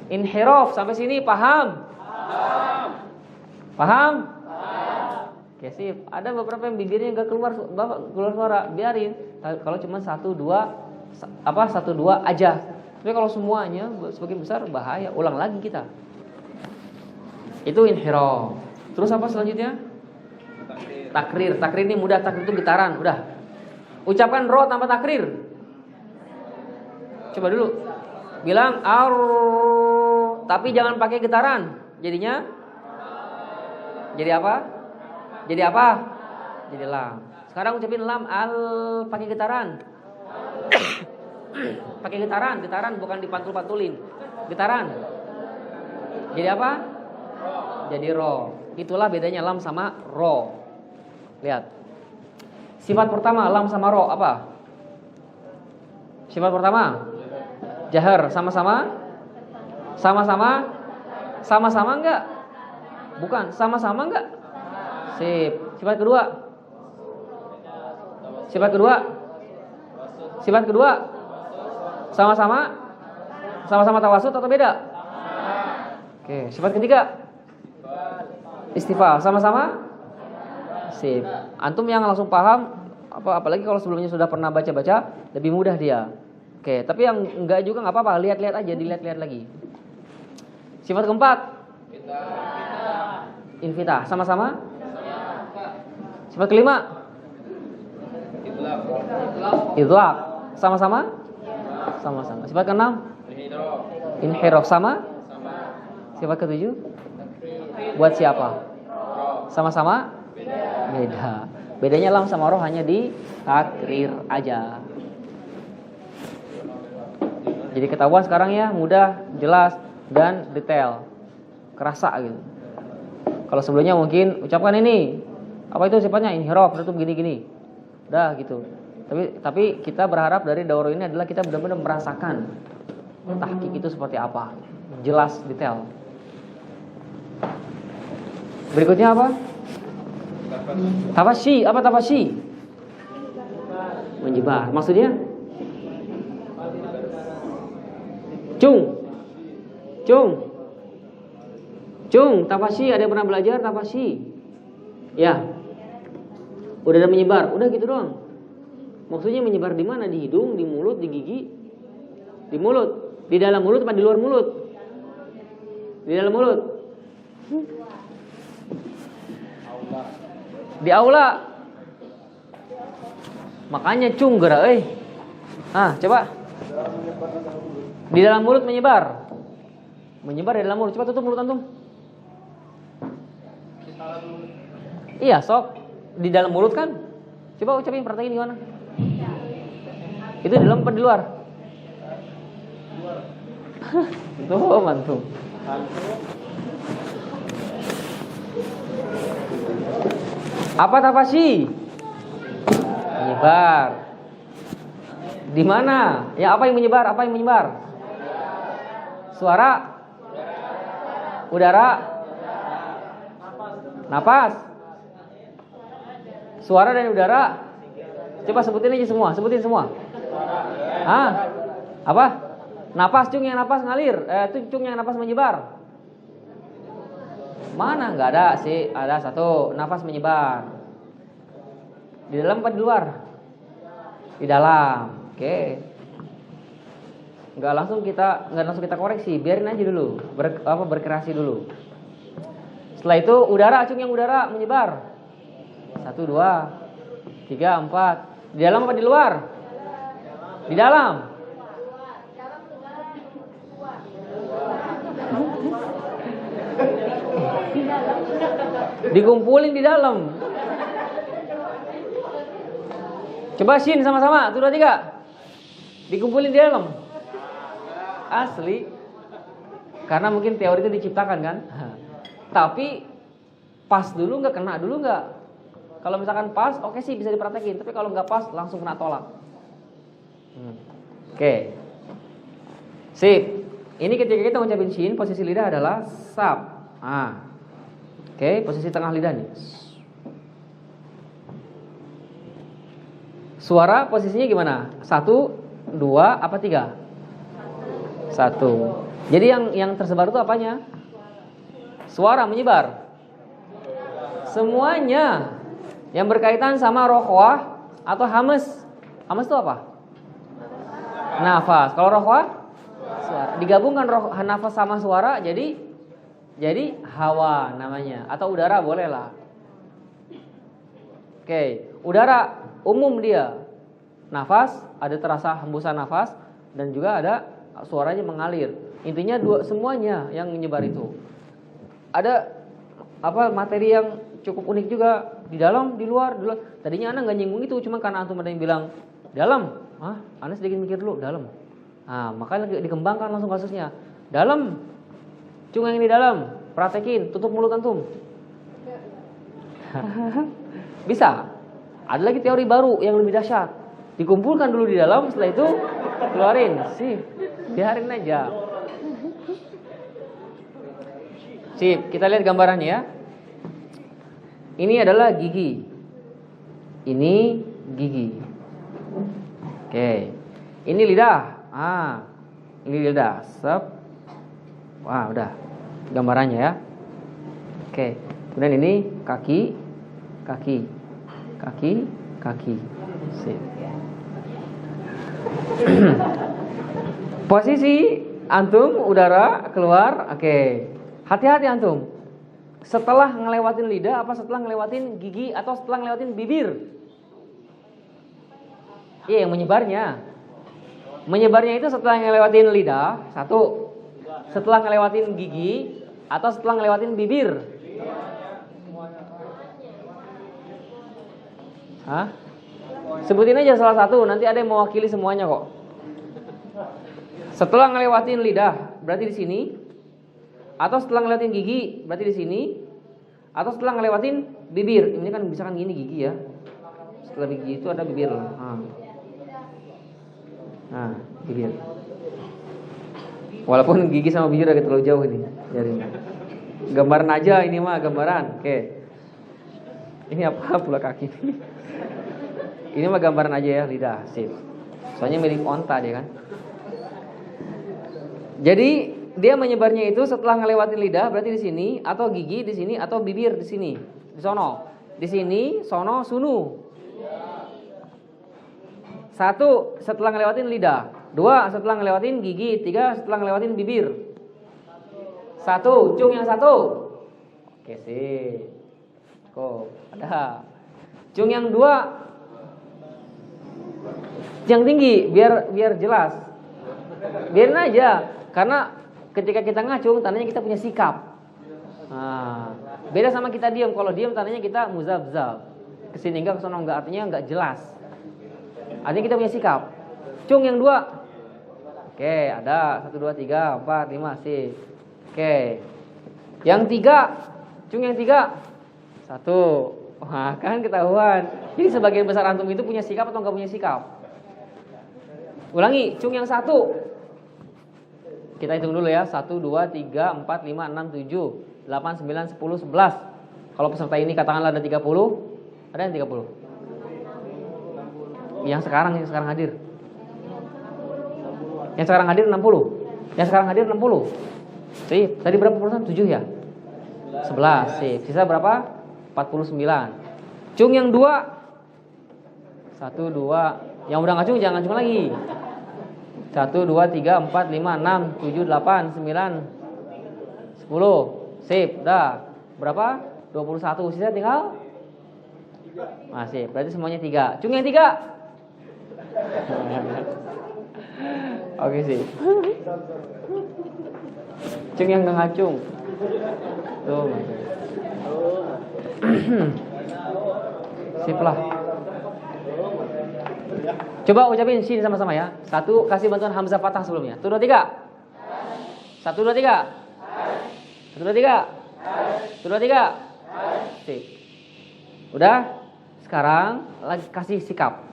Inhiraf sampai sini paham? Paham? Oke, sip. Ada beberapa yang bibirnya enggak keluar suara, biarin. Kalau cuma 1, 2 aja. Tapi kalau semuanya sebagian besar bahaya, ulang lagi kita. Itu inhiraf. Terus apa selanjutnya? Takrir. Takrir ini mudah, takrir itu getaran, udah. Ucapkan ro tanpa takrir. Coba dulu. Bilang ar, tapi jangan pakai getaran. Jadinya jadi apa? Jadi lam. Sekarang ucapin lam al pakai getaran. Pakai getaran bukan dipantul-pantulin. Getaran. Jadi apa? Jadi ro. Itulah bedanya lam sama ro. Lihat. Sifat pertama lam sama ro apa? Sifat pertama jahar, sama-sama enggak? Bukan, sama-sama enggak? Sip. Sifat kedua Sama-sama tawasud atau beda? Oke, sifat ketiga istifal, sama-sama sip. Antum yang langsung paham, apalagi kalau sebelumnya sudah pernah baca-baca, lebih mudah dia. Oke, tapi yang enggak juga nggak apa-apa, lihat-lihat aja, dilihat-lihat lagi. Sifat keempat invita, sama-sama. Sifat kelima idlaq, sama-sama. Sama-sama. Sifat keenam inhiraf, sama. Sifat ketujuh buat siapa? Sama-sama beda. Bedanya lam sama roh hanya di takrir aja. Jadi ketahuan sekarang ya, mudah, jelas dan detail. Kerasa gitu. Kalau sebelumnya mungkin ucapkan ini. Apa itu sifatnya? Inhiraf, tutup gini-gini. Udah gitu. Tapi kita berharap dari daurah ini adalah kita benar-benar merasakan tahqiq itu seperti apa. Jelas, detail. Berikutnya apa? Tafasyi. Apa tafasyi? Menyebar. Maksudnya? Cung, tafasyi. Ada yang pernah belajar tafasyi? Ya. Udah ada menyebar. Udah gitu doang. Maksudnya menyebar di mana? Di hidung, di mulut, di gigi? Di mulut. Di dalam mulut apa di luar mulut? Di dalam mulut. Di aula. Makanya cung gerak coba. Di dalam mulut menyebar. Menyebar di dalam mulut. Coba tutup mulut antum. Iya, sok. Di dalam mulut kan? Coba ucapin, perhatiin gimana? Itu di dalam apa di luar? Tuh, mantul. Apa tafasyi? Menyebar. Di mana? Ya, apa yang menyebar? Apa yang menyebar? Suara? Udara? Napas? Suara dan udara? Coba sebutin aja semua, sebutin semua. Apa? Napas, cung yang napas ngalir. Cung yang napas menyebar. Mana? Enggak ada sih. Ada satu, napas menyebar. Di dalam apa di luar? Di dalam. Oke. Enggak langsung kita koreksi, biarin aja dulu. Berkreasi dulu. Setelah itu udara, cung yang udara menyebar. 1, 2, 3, 4. Di dalam apa di luar? Di dalam. Dikumpulin di dalam. Coba shin sama-sama. 1, 2, 3. Dikumpulin di dalam. Asli. Karena mungkin teori itu diciptakan kan. Tapi pas dulu nggak, kena dulu nggak. Kalau misalkan pas, oke sih bisa dipraktekin. Tapi kalau nggak pas, langsung kena tolak. Oke. Sip. Ini ketika kita ngucapin shin, posisi lidah adalah sab. Oke, posisi tengah lidah nih. Suara posisinya gimana? 1, 2, apa 3? 1. Jadi yang tersebar itu apanya? Suara menyebar. Semuanya yang berkaitan sama rohwah atau hamas. Hamas itu apa? Nafas. Kalau rohwah? Suara. Digabungkan nafas sama suara jadi hawa namanya. Atau udara boleh lah. Oke, udara umum dia. Nafas, ada terasa hembusan nafas dan juga ada suaranya mengalir. Intinya semuanya yang menyebar itu. Ada materi yang cukup unik juga, di dalam, di luar. Tadinya Ana nggak nyinggung itu, cuma karena antum ada yang bilang dalam. Ana sedikit mikir dulu dalam. Makanya dikembangkan langsung kasusnya. Dalam, cung yang di dalam, praktekin, tutup mulut antum. Bisa. Ada lagi teori baru yang lebih dahsyat. Dikumpulkan dulu di dalam, setelah itu keluarin. Biarin aja. Sip, kita lihat gambarannya ya. Ini adalah gigi. Ini gigi. Oke. Ini lidah. lidah, sep. Wah, udah gambarannya ya. Oke. Kemudian ini kaki. Sip. Posisi antum udara keluar. Oke. Hati-hati antum. Setelah ngelewatin lidah apa setelah ngelewatin gigi atau setelah ngelewatin bibir? Iya, yang menyebarnya. Menyebarnya itu setelah ngelewatin lidah, satu. Setelah ngelewatin gigi atau setelah ngelewatin bibir? Hah? Sebutin aja salah satu, nanti ada yang mewakili semuanya kok. Setelah ngelewatin lidah, berarti di sini. Atau setelah ngelewatin gigi, berarti di sini. Atau setelah ngelewatin bibir. Ini kan bisa kan gini gigi ya. Setelah gigi itu ada bibir. Nah, bibir. Walaupun gigi sama bibir agak terlalu jauh ini. Jadi gambaran aja ini mah gambaran. Oke. Ini apa pula kaki? Ini mah gambaran aja ya lidah. Sip. Soalnya milik onta dia kan. Jadi dia menyebarnya itu setelah ngelewatin lidah berarti di sini atau gigi di sini atau bibir di sini. Di sono. Di sini, sono, sunu. Satu, setelah ngelewatin lidah. Dua, setelah ngelewatin gigi. Tiga, setelah ngelewatin bibir. Satu, cung yang satu. Oke sih. Kok ada. Cung yang dua. Yang tinggi, biar jelas. Biarin aja. Karena ketika kita ngacung, tandanya kita punya sikap. Nah, beda sama kita diam. Kalau diam, tandanya kita muzabzab. Kesini enggak, kesana enggak. Artinya enggak jelas. Artinya kita punya sikap. Cung yang dua. Oke, ada 1, 2, 3, 4, 5, sip. Oke. Yang tiga. Cung yang tiga. 1. Wah, kan ketahuan. Jadi sebagian besar antum itu punya sikap atau enggak punya sikap? Ulangi, cung yang 1. Kita hitung dulu ya. 1, 2, 3, 4, 5, 6, 7, 8, 9, 10, 11. Kalau peserta ini katakanlah ada 30. Ada yang 30? Yang sekarang hadir. Yang sekarang hadir 60. Yang sekarang hadir 60. Sip. Tadi berapa persen? 7 ya? 11. Sip. Sisa berapa? 49. Cung yang 2. 1, 2. Yang udah ngacung jangan ngacung lagi. 1, 2, 3, 4, 5, 6, 7, 8, 9, 10. Sip. Dah. Berapa? 21. Sisa tinggal? Masih. Berarti semuanya 3. Cung yang 3. Oke sih. Cung yang gak ngacung. Tuh. Sip lah. Coba ucapin shin sama-sama ya. 1, kasih bantuan hamzah fathah sebelumnya. 1, 2, 3. 1, 2, 3. 1, 2, 3. 1, 2, 3. Sip. Udah? Sekarang lagi kasih sikap.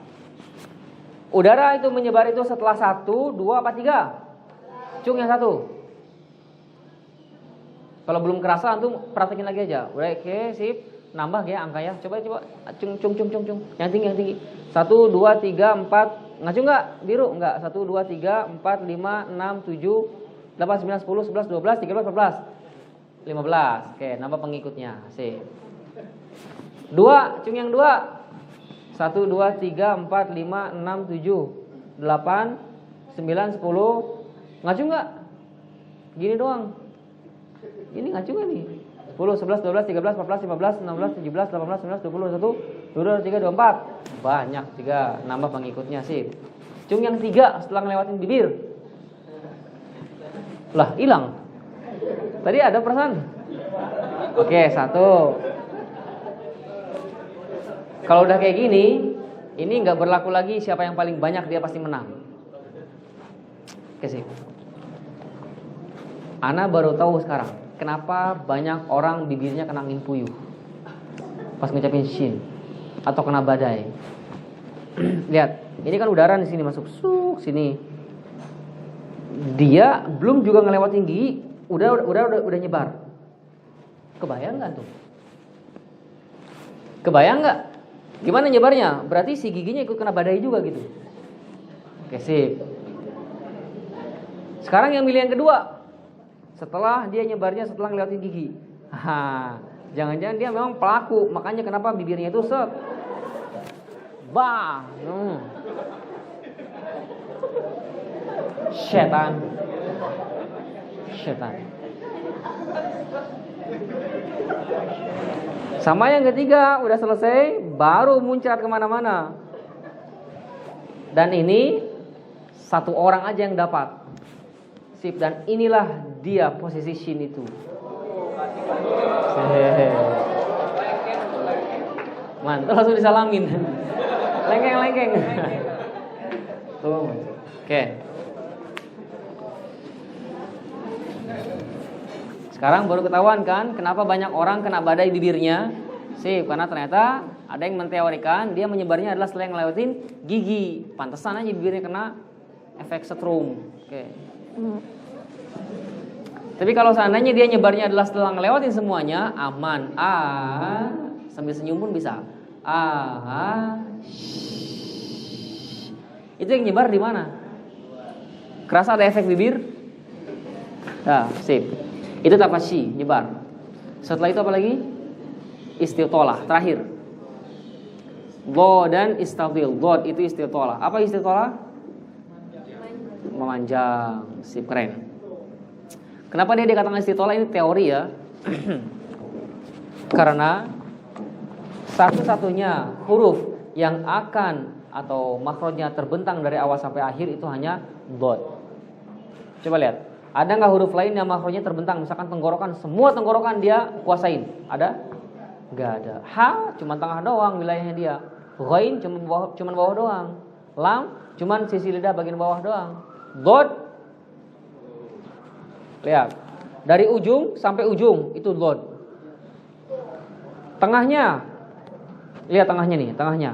Udara itu menyebar itu setelah 1, 2, apa 3? Cung yang 1. Kalau belum kerasa antum praktekin lagi aja. Udah, oke, sip. Nambah ya angka ya. Coba cung. Yang tinggi. 1, 2, 3, 4. Ngacung enggak? Biru enggak? 1, 2, 3, 4, 5, 6, 7, 8, 9, 10, 11, 12, 13, 14, 15. Oke, nambah pengikutnya. Sip. 2, cung yang 2. 1, 2, 3, 4, 5, 6, 7, 8, 9, 10. Ngacung enggak? Gini doang. Ini ngacung gak nih? 10, 11, 12, 13, 14, 15, 16, 17, 18, 19, 20, 21, 22, 23, 24. Banyak 3. Nambah pengikutnya sih. Cung yang 3 setelah ngelewatin bibir. Lah, hilang. Tadi ada perasaan. Oke, 1. Kalau udah kayak gini, ini nggak berlaku lagi siapa yang paling banyak dia pasti menang. Oke sih. Ana baru tahu sekarang kenapa banyak orang bibirnya kena angin puyuh pas ngucapin shin atau kena badai. Lihat, ini kan udara di sini masuk sini. Dia belum juga ngelewatin gigi, udah nyebar. Kebayang nggak tuh? Kebayang nggak? Gimana nyebarnya? Berarti si giginya ikut kena badai juga gitu. Oke sip. Sekarang yang milih yang kedua. Setelah dia nyebarnya setelah ngelewatin gigi. Jangan-jangan dia memang pelaku. Makanya kenapa bibirnya itu set. Bah. Setan. Sama yang ketiga, udah selesai, baru muncrat kemana-mana. Dan ini satu orang aja yang dapat. Sip, dan inilah dia posisi shin itu. Mantap, langsung disalamin. Lengkeng. Tuh. Oke. Sekarang baru ketahuan kan kenapa banyak orang kena badai bibirnya. Sip, karena ternyata ada yang menteorikan dia menyebarnya adalah setelah ngelewatin gigi. Pantesan aja bibirnya kena efek setrum. Oke. Tapi kalau seandainya dia nyebarnya adalah setelah ngelewatin semuanya, aman. Sambil senyum pun bisa. Itu yang nyebar di mana? Kerasa ada efek bibir? Nah, sip. Itu tafasyi, nyebar. Setelah itu apa lagi? Istitolah, terakhir. Dho dan istadil. Dho itu istitolah. Apa istitolah? Memanjang. Sip, keren. Kenapa dia dikatakan istitolah? Ini teori ya. Karena satu-satunya huruf yang akan atau makhrajnya terbentang dari awal sampai akhir itu hanya dho. Coba lihat. Ada nggak huruf lain yang makhrajnya terbentang? Misalkan tenggorokan, semua tenggorokan dia kuasain. Ada? Nggak ada. Ha, cuma tengah doang wilayahnya dia. Ghain cuma bawah doang. Lam cuma sisi lidah bagian bawah doang. Dhod, lihat, dari ujung sampai ujung itu dhod. Tengahnya, lihat tengahnya nih, tengahnya.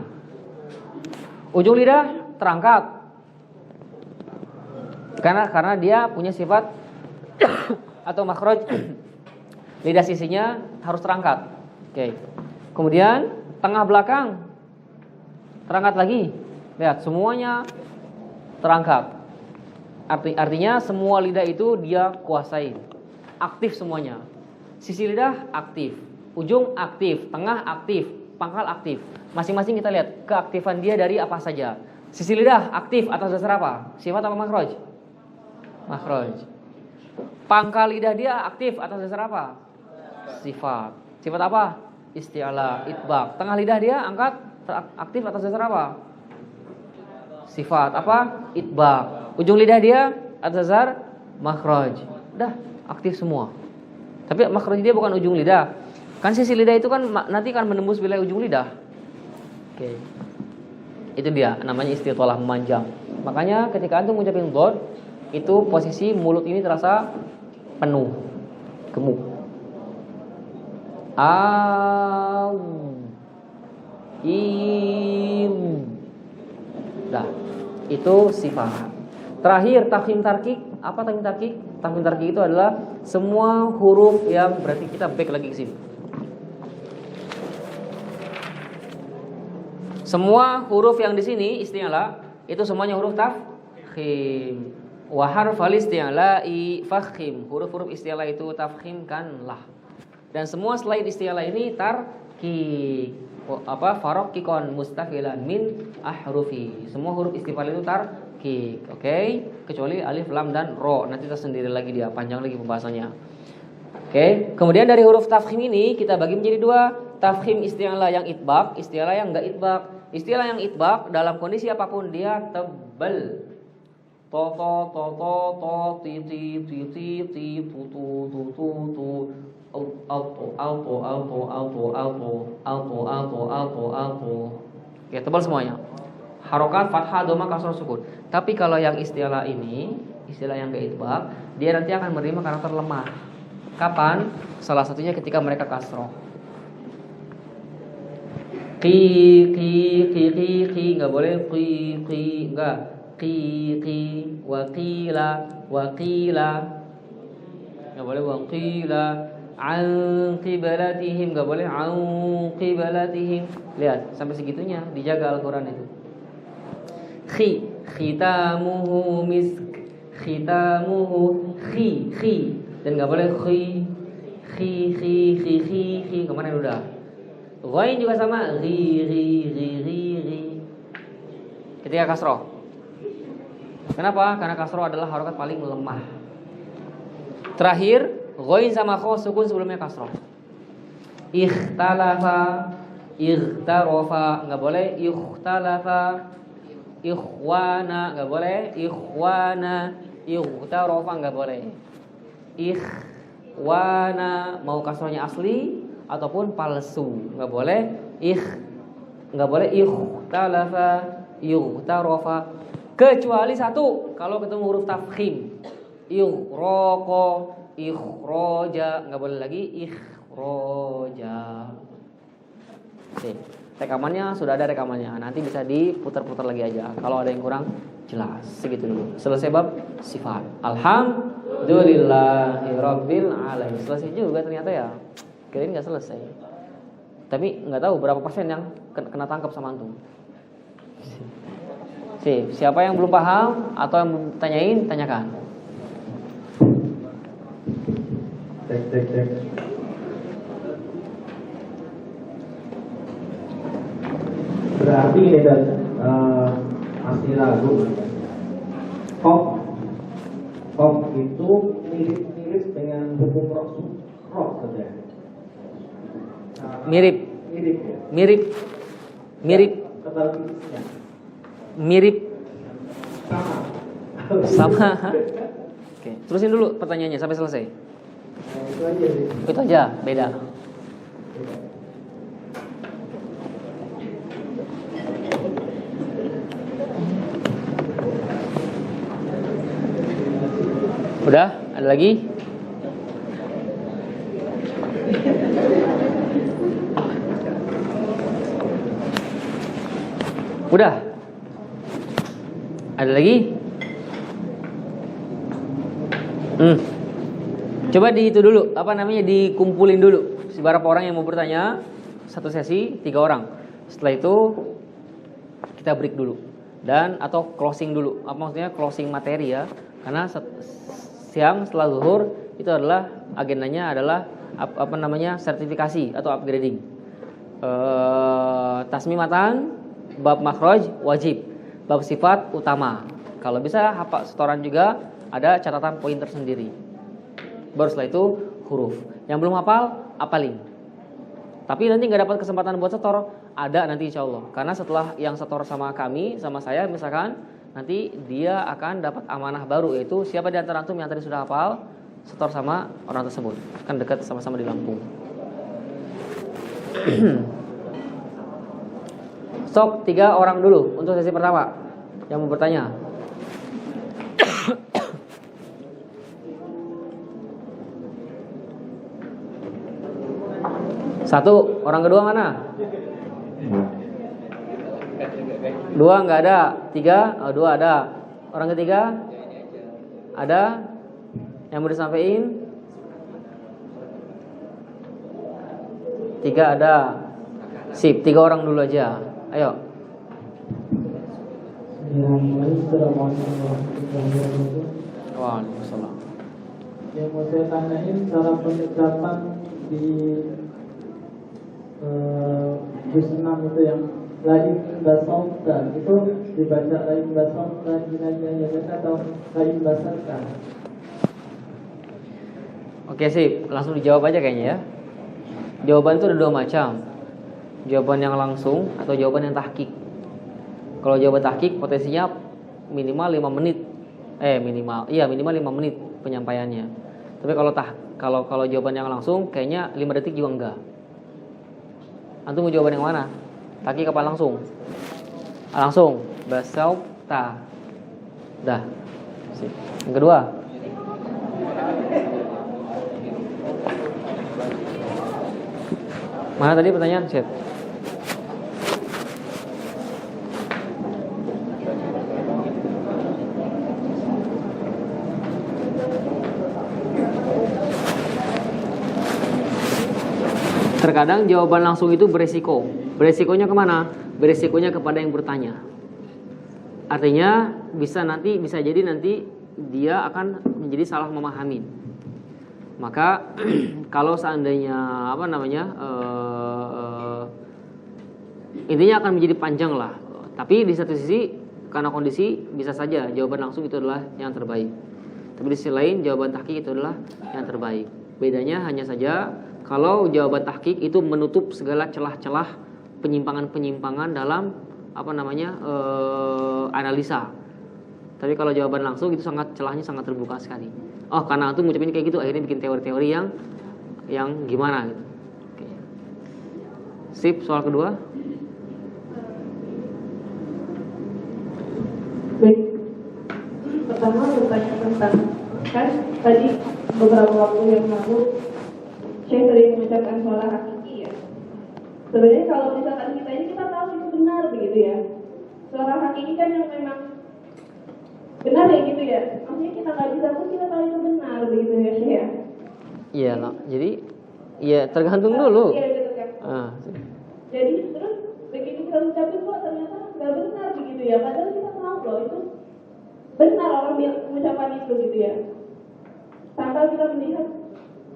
Ujung lidah terangkat. Karena dia punya sifat atau makhraj lidah sisinya harus terangkat. Oke. Kemudian tengah belakang terangkat lagi. Lihat, semuanya terangkat. Artinya semua lidah itu dia kuasai. Aktif semuanya. Sisi lidah aktif, ujung aktif, tengah aktif, pangkal aktif. Masing-masing kita lihat keaktifan dia dari apa saja. Sisi lidah aktif atas dasar apa? Sifat apa makhraj? Makhraj. Pangkal lidah dia aktif atas dasar apa? Sifat. Sifat apa? Isti'ala, itbaq. Tengah lidah dia aktif atas dasar apa? Sifat apa? Itbaq. Ujung lidah dia atas dasar makhraj. Udah aktif semua. Tapi makhraj dia bukan ujung lidah. Kan sisi lidah itu kan nanti kan menembus wilayah ujung lidah. Oke. Itu dia namanya istitolah, memanjang. Makanya ketika antum ngucapin dhod, itu posisi mulut ini terasa penuh, gemuk. Dah, itu sifat. Terakhir tafkhim tarkik. Apa tafkhim tarkik? Tafkhim tarkik itu adalah semua huruf yang berarti kita back lagi ke sini. Semua huruf yang di sini isti'ala itu semuanya huruf tafkhim. Wa harfal isti'la'i fakhim. Huruf-huruf isti'la itu tafkhimkanlah. Dan semua selain isti'la ini tarkik. Faraqqiqan mustafilan min ahrufi. Semua huruf istifal itu tarkik. Oke? Kecuali alif, lam dan ro. Nanti tersendiri lagi dia, panjang lagi pembahasannya. Oke? Kemudian dari huruf tafkhim ini kita bagi menjadi dua. Tafkhim isti'la yang itbaq, isti'la yang enggak itbaq. Isti'la yang itbaq dalam kondisi apapun dia tebal. To ti tu alto. Oke, tebal semuanya. Harokat fathah, dhamma, kasrah, sukun. Tapi kalau yang istilah ini, istilah yang enggak itbaq, dia nanti akan menerima karakter lemah. Kapan? Salah satunya ketika mereka kasrah. Qi enggak boleh qi enggak. Qi waqila enggak boleh waqila. An qibalatihim enggak boleh an qibalatihim. Lihat, sampai segitunya dijaga Al-Qur'an itu. Khitamuhu misk. khitamuhu khi dan nggak boleh khi kemarin udah. Ghain juga sama ri. Ketika kasroh. Kenapa? Karena kasroh adalah harokat paling lemah. Terakhir, ghain sama kha sukun sebelumnya kasroh. Ikhtalafa, ikhtarofa, nggak boleh. Ikhtalafa, ikhwana, nggak boleh. Ikhwana, ikhtarofa, nggak boleh. Ikhwana, mau kasrohnya asli ataupun palsu, nggak boleh. Nggak boleh. Ikhtalafa, ikhtarofa, kecuali satu, kalau ketemu huruf tafkhim. Ikhraqo, ikhroja, nggak boleh lagi ikhroja. Oke, rekamannya sudah ada rekamannya. Nanti bisa diputar-putar lagi aja kalau ada yang kurang jelas. Segitu dulu. Selesai bab sifat. Alhamdulillahirabbil alamin. Selesai juga ternyata ya. Kirain nggak selesai. Tapi nggak tahu berapa persen yang kena tangkap sama antum. Siapa yang belum paham atau yang belum tanyain, tanyakan. Cek. Berarti ini dan masih ragu. Kok itu mirip dengan hukum roh saja. Mirip. Ketalpisnya. Mirip. Sama. Oke, terusin dulu pertanyaannya sampai selesai. Itu aja sih. Itu aja, beda. Udah? Ada lagi? Udah? Ada lagi? Coba di itu dulu, dikumpulin dulu beberapa orang yang mau bertanya. Satu sesi 3 orang. Setelah itu kita break dulu dan atau closing dulu. Apa maksudnya closing materi ya? Karena siang setelah zuhur itu adalah agendanya adalah sertifikasi atau upgrading. Tasmimatan, bab makhraj wajib, bab sifat utama. Kalau bisa hafal setoran juga, ada catatan poin tersendiri. Baru setelah itu huruf. Yang belum hafal, apalin. Tapi nanti nggak dapat kesempatan buat setor, ada nanti insya Allah. Karena setelah yang setor sama kami, sama saya misalkan, nanti dia akan dapat amanah baru, yaitu siapa di antara antum yang tadi sudah hafal, setor sama orang tersebut. Kan dekat sama-sama di Lampung. Sok 3 orang dulu untuk sesi pertama yang mau bertanya. Satu, orang kedua mana? 2 nggak ada. 3, 2 ada. Orang ketiga ada yang mau disampaikan? 3 ada. Sip, 3 orang dulu aja. Ayo. Waalaikumsalam. Yang mau saya tanyain cara penyebutan di juz 6 itu yang lain basauta itu dibaca lain basauta jinanya atau lain basauta. Oke sip, langsung dijawab aja kayaknya ya. Jawaban itu ada 2 macam. Jawaban yang langsung atau jawaban yang tahqiq. Kalau jawaban tahqiq potensinya minimal 5 menit. Minimal 5 menit penyampaiannya. Tapi kalau jawaban yang langsung kayaknya 5 detik juga enggak. Antum mau jawaban yang mana? Tahqiq apa langsung? Langsung. Basauta. Dah. Sip. Yang kedua. Mana tadi pertanyaan, Chat? Terkadang jawaban langsung itu beresiko. Beresikonya kemana? Beresikonya kepada yang bertanya. Artinya bisa jadi nanti dia akan menjadi salah memahami. Maka kalau seandainya intinya akan menjadi panjang lah. Tapi di satu sisi karena kondisi bisa saja jawaban langsung itu adalah yang terbaik. Tapi di sisi lain jawaban tahqiq itu adalah yang terbaik. Bedanya hanya saja kalau jawaban tahqiq itu menutup segala celah-celah penyimpangan-penyimpangan dalam analisa. Tapi kalau jawaban langsung itu celahnya sangat terbuka sekali. Oh, karena itu ngucapin kayak gitu akhirnya bikin teori-teori yang gimana gitu. Oke. Sip, soal kedua. Baik. Pertama bertanya tentang kan tadi beberapa waktu yang lalu saya sering mengucapkan suara hakiki ya. Sebenarnya kalau misalkan kita tahu itu benar begitu ya. Suara hakiki kan yang memang benar ya gitu ya. Maksudnya kita nggak bisa pun kita tahu itu benar begitu ya Syekh ya. Iya lah. Jadi ya tergantung dulu. Iya gitu kan. Jadi terus begitu kita ucapin kok ternyata nggak benar begitu ya. Padahal kita tahu loh itu benar orang mengucapkan itu gitu ya. Sampai kita melihat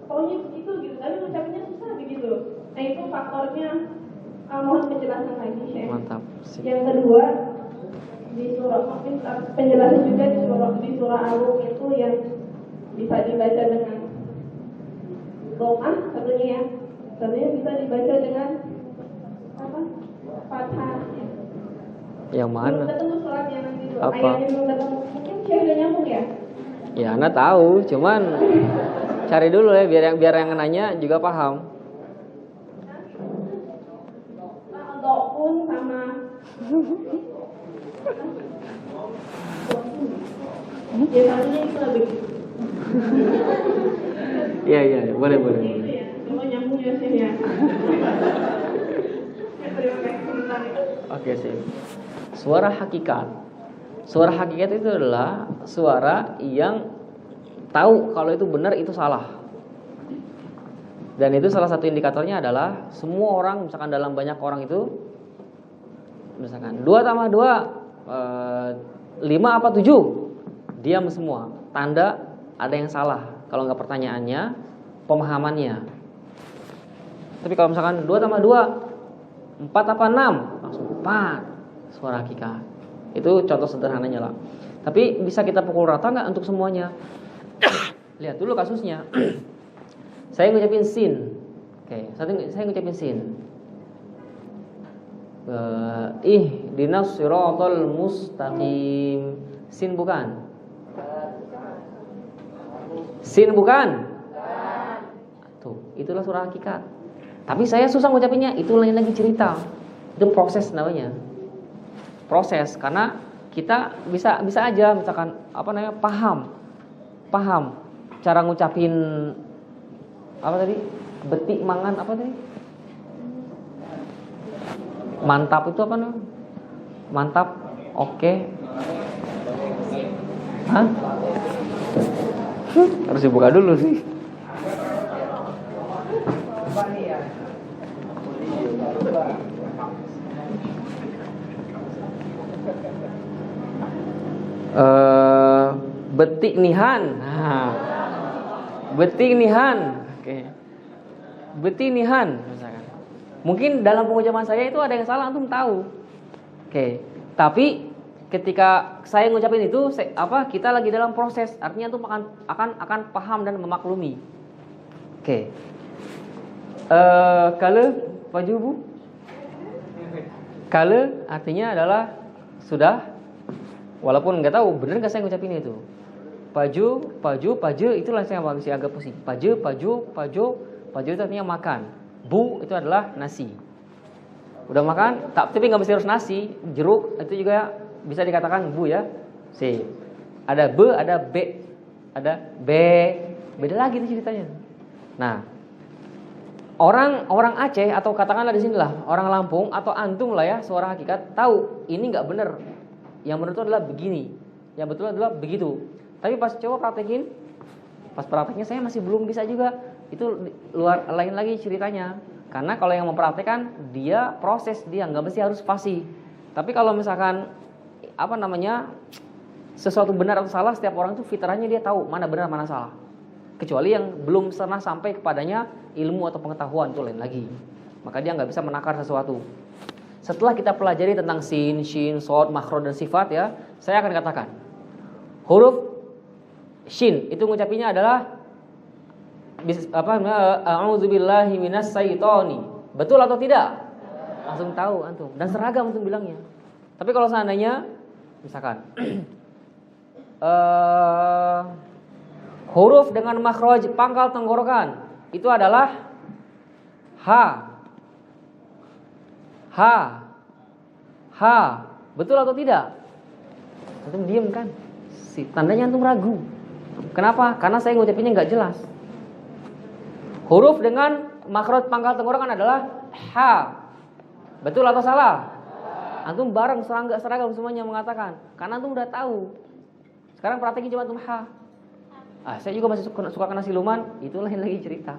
pokoknya begitu gitu. Tapi ucapinnya susah begitu. Nah itu faktornya. Mohon penjelasan lagi Syekh. Mantap. Yang kedua di surah mungkin penjelasan juga di surah Al-Rum itu yang bisa dibaca dengan domah satunya bisa dibaca dengan fathah. Yang mana? Belum ketemu suratnya nanti tuh. Apa? Ayatnya belum ketemu. Mungkin Syekh udah nyambung ya? Ya, Anda tahu, cuman cari dulu ya biar yang nanya juga paham. Dokun sama ya satunya itu lebih. Iya, boleh. Itu ya, coba nyambung ya Syekh ya. Terima kasih sebentar ya. Oke sih. Suara hakikat. Suara hakikat itu adalah suara yang tahu kalau itu benar itu salah. Dan itu salah satu indikatornya adalah semua orang misalkan dalam banyak orang itu misalkan 2 tambah 2 5 apa 7 diam semua. Tanda ada yang salah. Kalau nggak pertanyaannya, pemahamannya. Tapi kalau misalkan 2 tambah 2 4 apa 6 langsung 4 suara hakikat. Itu contoh sederhananya lah. Tapi bisa kita pukul rata nggak untuk semuanya? Lihat dulu kasusnya. Saya ngucapin sin. Oke, saya ngucapin sin. Ihdinas siratal mustaqim. Sin bukan? Sin bukan? Tuh, itulah surah hakikat. Tapi saya susah ngucapinnya, itu lain lagi cerita. Itu proses namanya. Proses karena kita bisa aja misalkan paham cara ngucapin apa tadi? Betik mangan apa tadi? Mantap itu apa namanya? Mantap. Oke. Hah? Harus dibuka dulu sih. Betik nihan. Nah. Betik nihan. Oke. Betik nihan misalkan. Mungkin dalam pengucapan saya itu ada yang salah, antum tahu. Oke. Tapi ketika saya ngucapin itu kita lagi dalam proses, artinya antum akan paham dan memaklumi. Oke. Kalau pajubu. Kalau artinya adalah sudah, walaupun nggak tahu benar nggak saya ngucapin itu. Paju itulah saya masih agak pusing. Paju itu artinya makan. Bu itu adalah nasi. Udah makan, tapi nggak mesti harus nasi. Jeruk itu juga bisa dikatakan bu ya. C. Ada B, ada B, ada B. Beda lagi itu ceritanya. Nah, orang Aceh atau katakanlah di sinilah orang Lampung atau antum lah ya, suara hakikat tahu ini nggak benar. Yang benar itu adalah begini. Yang betul adalah begitu. Tapi pas coba praktekin, pas prakteknya saya masih belum bisa juga. Itu lain lagi ceritanya. Karena kalau yang mempraktekkan dia proses, dia nggak mesti harus fasih. Tapi kalau misalkan sesuatu benar atau salah, setiap orang itu fitrahnya dia tahu mana benar mana salah. Kecuali yang belum pernah sampai kepadanya ilmu atau pengetahuan, itu lain lagi. Maka dia nggak bisa menakar sesuatu. Setelah kita pelajari tentang sin, shin, shod, makhraj dan sifat ya, saya akan katakan huruf shin itu ngucapinnya adalah a'udzubillahi minas syaitoni. Betul atau tidak? Langsung tahu antum dan seragam antum bilangnya. Tapi kalau seandainya misalkan huruf dengan makhraj pangkal tenggorokan itu adalah ha. Betul atau tidak? Antum diem kan? Tandanya antum ragu. Kenapa? Karena saya ngucapinnya nggak jelas. Huruf dengan makhraj pangkal tenggorokan adalah ha. Betul atau salah? Antum bareng seragam semuanya mengatakan. Karena antum udah tahu. Sekarang praktekin coba antum ha. Saya juga masih suka kena siluman. Itu lain lagi cerita.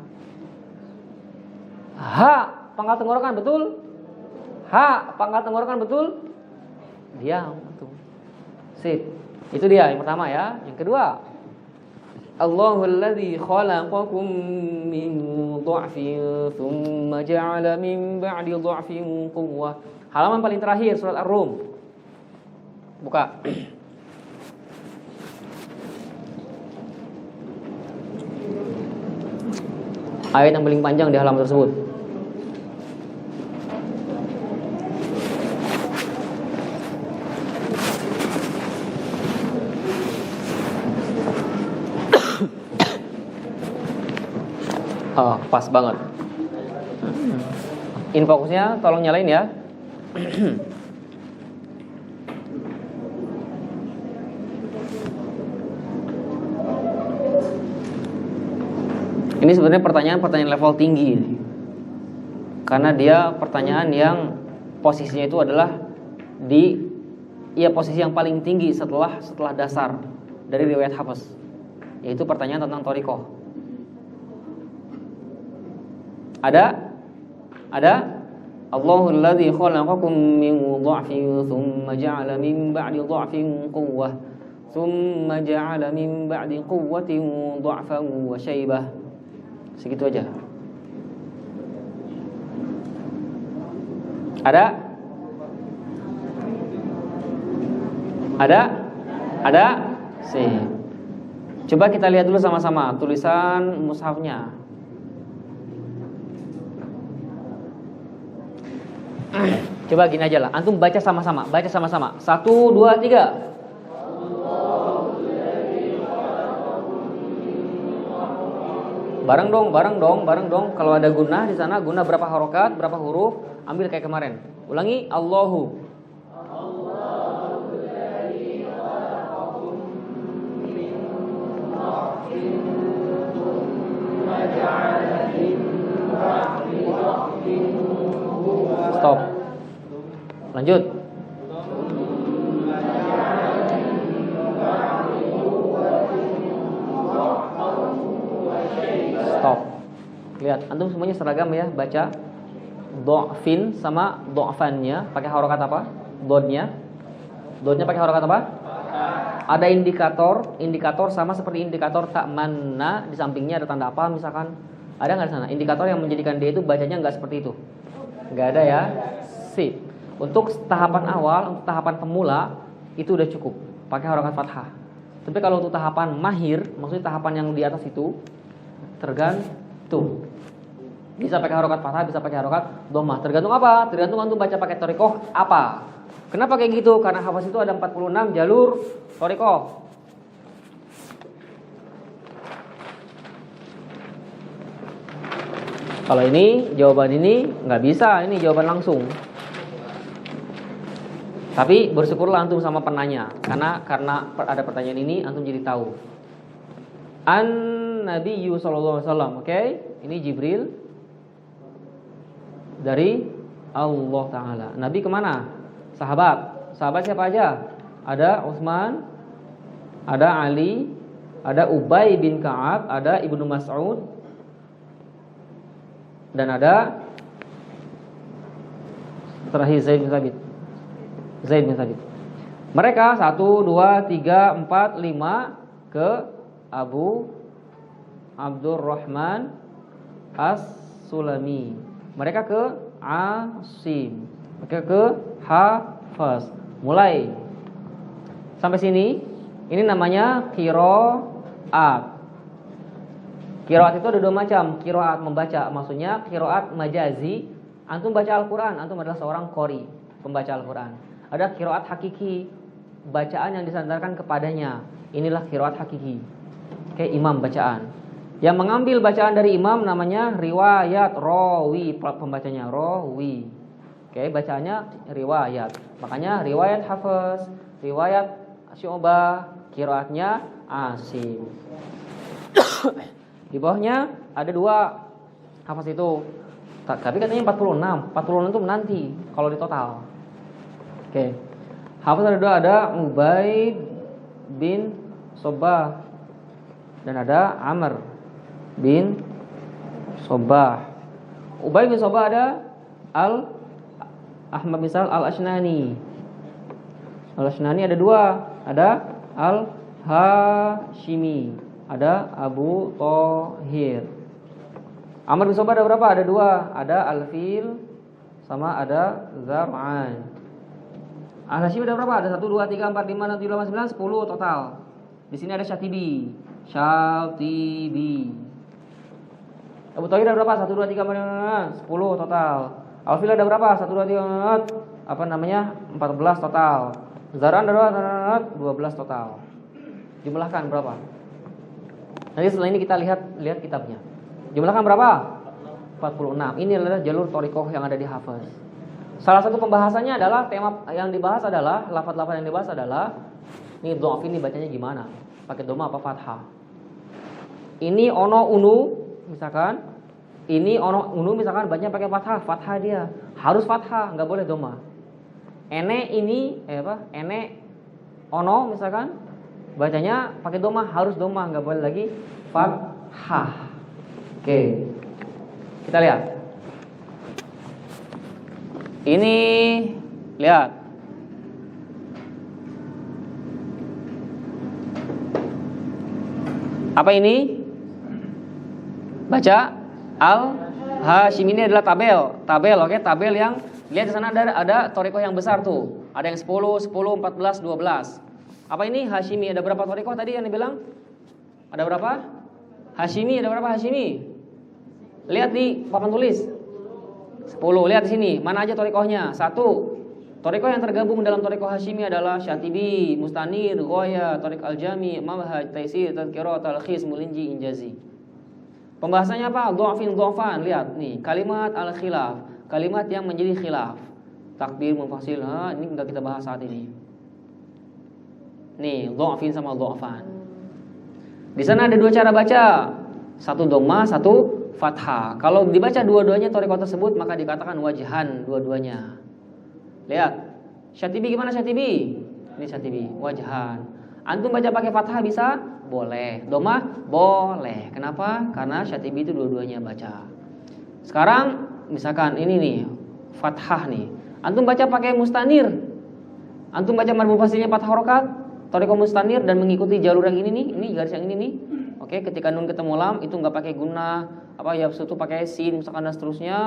Ha pangkal tenggorokan betul? Ha pangkal tenggorokan betul? Diam antum. Sip. Itu dia yang pertama ya. Yang kedua, Allahul ladzi khalaqakum min dha'fin tsumma ja'ala min ba'di dha'fin quwwah. Halaman paling terakhir surat Ar-Rum. Buka. Ayat yang paling panjang di halaman tersebut. Oh, pas banget. Infokusnya tolong nyalain ya. Ini sebenarnya pertanyaan level tinggi ini. Karena dia pertanyaan yang posisinya itu adalah posisi yang paling tinggi setelah dasar dari riwayat Hafiz, yaitu pertanyaan tentang thariqah. Ada? Allahul ladzi khalaqakum min dha'fin tsumma ja'ala min ba'di dha'fin quwwah tsumma ja'ala min ba'di quwwatin dha'fan wa syaibah. Segitu aja. Ada? Sih. Coba kita lihat dulu sama-sama tulisan mushafnya. Coba gini aja lah. Antum baca sama-sama. 1, 2, 3. Bareng dong. Kalau ada gunnah di sana, gunnah berapa harokat, berapa huruf, ambil kayak kemarin. Ulangi, Allahu. Stop. Lanjut. Stop. Lihat, antum semuanya seragam ya, baca dha'fin sama dha'fannya pakai harokat apa? Dodnya pakai harokat apa? Ada indikator sama seperti indikator tak mana, di sampingnya ada tanda apa misalkan? Ada nggak di sana? Indikator yang menjadikan dia itu bacanya nggak seperti itu? Nggak ada ya? Sip. Untuk tahapan awal, untuk tahapan pemula itu udah cukup pakai harokat fathah. Tapi kalau untuk tahapan mahir, maksudnya tahapan yang di atas itu tergantung. Bisa pakai harokat fathah, bisa pakai harokat dhammah. Tergantung apa? Tergantung antum baca pakai thariqah apa. Kenapa kayak gitu? Karena Hafiz itu ada 46 jalur thariqah. Kalau ini jawaban ini nggak bisa, ini jawaban langsung. Tapi bersyukurlah antum sama penanya, karena ada pertanyaan ini antum jadi tahu. An-Nabiyyu sallallahu alaihi wasallam, oke? Ini Jibril dari Allah Ta'ala. Nabi kemana? Sahabat siapa aja? Ada Utsman, ada Ali, ada Ubay bin Ka'ab, ada Ibnu Mas'ud, dan ada terakhir Zaid bin Thabit. Mereka 1, 2, 3, 4, 5 ke Abu Abdurrahman As-Sulami. Mereka ke Asim. Mereka ke Hafaz. Mulai sampai sini. Ini namanya qiraat. Qiraat itu ada dua macam. Qiraat membaca, maksudnya qiraat majazi. Antum baca Al-Quran, antum adalah seorang qori, pembaca Al-Quran. Ada qiraat hakiki, bacaan yang disandarkan kepadanya. Inilah qiraat hakiki, kayak imam bacaan. Yang mengambil bacaan dari imam namanya riwayat, rawi, pembacanya rawi. Oke, bacaannya riwayat. Makanya riwayat Hafiz, riwayat Syu'bah, qiraatnya Asim. Di bawahnya ada dua Hafiz itu. Tapi katanya 46. 46 itu menanti kalau di total. Oke. Hafiz ada dua, ada Ubaid bin Sobah dan ada Amr bin Sobah. Ubaid bin Sobah ada Ahmad bin Sal Al-Ashnani. Al-Ashnani ada dua, ada Al-Hashimi, ada Abu Thohir. Amr bin Sobah ada berapa? Ada dua, ada Al-Fil sama ada Zar'an. Al-Hashimi ada berapa? Ada 1, 2, 3, 4, 5, 6, 7, 8, 9, 10 total. Di sini ada Syatibi. Abu Thohir ada berapa? 1, 2, 3, 4, 5, 10 total. Al-Fil ada berapa? 1, 2, 3, 14 total. Zar'an ada berapa? 12 total. Jumlahkan berapa? Nanti setelah ini kita lihat kitabnya. Jumlahkan berapa? 46. Ini adalah jalur thoriqah yang ada di Hafiz. Salah satu pembahasannya adalah tema yang dibahas adalah lafaz-lafaz yang dibahas adalah ini dhaf ini bacanya gimana? Pakai dhamma apa fathah? Ini ono unu misalkan, ini ono unu misalkan bacanya pakai fathah, fathah dia. Harus fathah, enggak boleh dhamma. Ene ini Ene ono misalkan bacanya pakai dhamma, harus dhamma, enggak boleh lagi fathah. Oke. Kita lihat. Ini lihat. Apa ini? Baca Al-Hashim, ini adalah tabel, oke, tabel yang lihat di sana ada thoriqah yang besar tuh. Ada yang 10, 14, 12. Apa ini Hashimi? Ada berapa thoriqah tadi yang dibilang? Ada berapa? Hashimi ada berapa Hashimi? Lihat di papan tulis. 10. Lihat di sini, mana aja thoriqahnya? 1. Thoriqah yang tergabung dalam thoriqah Hashimi adalah Syatibi, Mustanir, Ghoya, Thoriq Al-Jami, Mabhaj, Taisir, Tadhkirah, Talkhis, Mulinji, Injazi. Pembahasannya apa? Dhafan. Lihat nih, kalimat al-khilaf, kalimat yang menjadi khilaf. Takbir, mufasil, ini enggak kita bahas saat ini. Nih, dhafin sama dhafan. Di sana ada dua cara baca. Satu dhamma, satu fathah. Kalau dibaca dua-duanya thoriqah tersebut maka dikatakan wajhan dua-duanya. Lihat. Syatibi gimana Syatibi? Ini Syatibi, wajhan. Antum baca pakai fathah bisa? Boleh. Dhamma? Boleh. Kenapa? Karena Syatibi itu dua-duanya baca. Sekarang misalkan ini nih, fathah nih. Antum baca pakai mustanir. Antum baca mad mufasilnya 4 harokat, thoriqah mustanir dan mengikuti jalur yang ini nih, ini garis yang ini nih. Oke, ketika nun ketemu lam itu enggak pakai gunnah, yabsutu pakai sin misalkan dan seterusnya.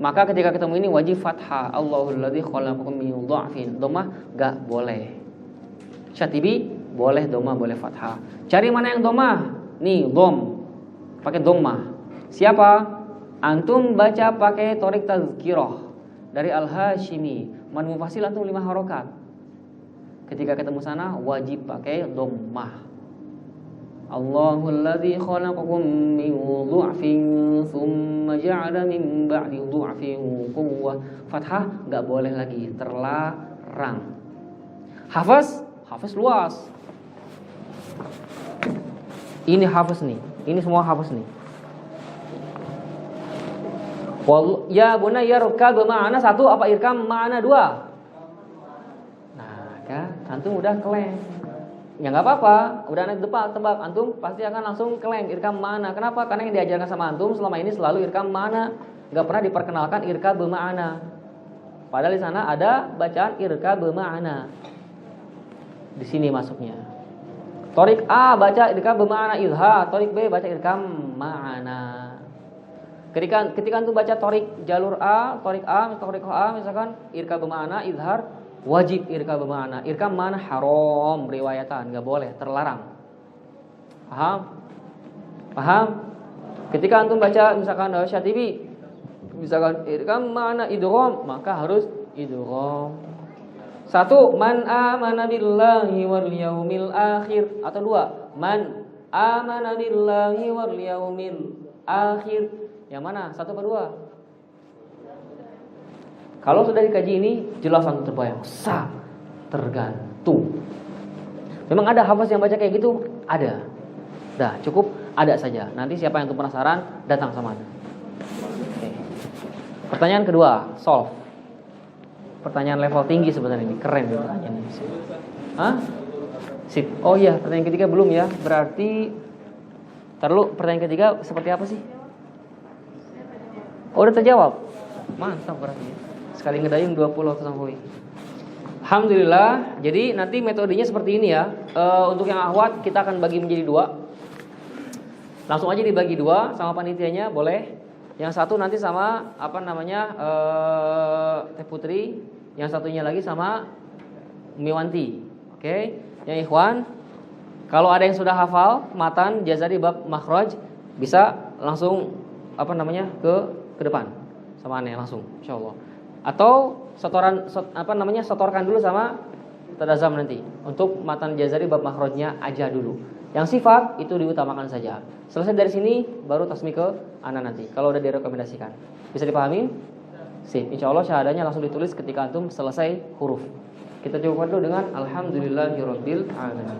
Maka ketika ketemu ini wajib fathah. Allahul ladzi khalaqakum min dha'fin. Dhammah enggak boleh. Syatibi boleh dhammah, boleh fathah. Cari mana yang dhammah? Nih, dhom. Pakai dhammah. Siapa? Antum baca pakai thoriq tazkirah dari Al-Hashimi. Mad mufasil antum 5 harokat. Ketika ketemu sana wajib pakai dhammah. Allahul ladzi khalaqakum min dhu'fin tsumma ja'ala min ba'di dhu'fin quwwah. Fathah enggak boleh lagi, terlarang. Hafiz luas. Ini hafiz nih. Ini semua hafiz nih. Ya bunayya rukab ma'ana 1 apa irkam ma'ana 2? Nah, kan antum udah keleng. Ya nggak apa-apa, udah anak tebak, antum pasti akan langsung keleng irkam mana. Kenapa? Karena yang diajarkan sama antum selama ini selalu irkam mana, nggak pernah diperkenalkan irkab bermakna. Padahal di sana ada bacaan irkab bermakna. Di sini masuknya. Torik A baca irkab bermakna izhar, torik B baca irkab ma'ana. Ketika antum baca torik jalur A, torik A misalkan irkab bermakna izhar, wajib irkab bermakna. Irkab mana haram riwayatan, enggak boleh, terlarang. Paham? Ketika antum baca misalkan Syatibi, misalkan irkab mana idgham, maka harus idgham. Satu, man amana billahi wal yaumil akhir, atau dua, man amana billahi wal yaumil akhir. Yang mana? Satu atau dua? Kalau sudah dikaji ini jelas langsung terbayang. Tergantung. Memang ada hafaz yang baca kayak gitu? Ada. Dah, cukup ada saja. Nanti siapa yang penasaran datang sama Anda. Oke. Pertanyaan kedua, solve. Pertanyaan level tinggi sebenarnya ini, keren pertanyaan ini. Hah? Sip. Oh iya, pertanyaan ketiga belum ya. Berarti pertanyaan ketiga seperti apa sih? Oh, udah terjawab. Mantap berarti. Sekali ngedayung 20 sampai. Alhamdulillah. Jadi nanti metodenya seperti ini ya. Untuk yang ahwat kita akan bagi menjadi dua. Langsung aja dibagi dua sama panitianya boleh. Yang satu nanti sama Teh Putri. Yang satunya lagi sama Miwanti. Oke. Yang ikhwan, kalau ada yang sudah hafal matan jazari bab makhraj, bisa langsung ke depan sama aneh langsung insyaallah. Atau setorkan dulu sama Tadazam nanti untuk matan jazari bab makhrajnya aja dulu. Yang sifat itu diutamakan saja. Selesai dari sini baru tasmi ke ana nanti kalau udah direkomendasikan. Bisa dipahami? Sip. Insyaallah syahadanya langsung ditulis ketika antum selesai huruf. Kita cukupkan dulu dengan alhamdulillahirabbil alamin.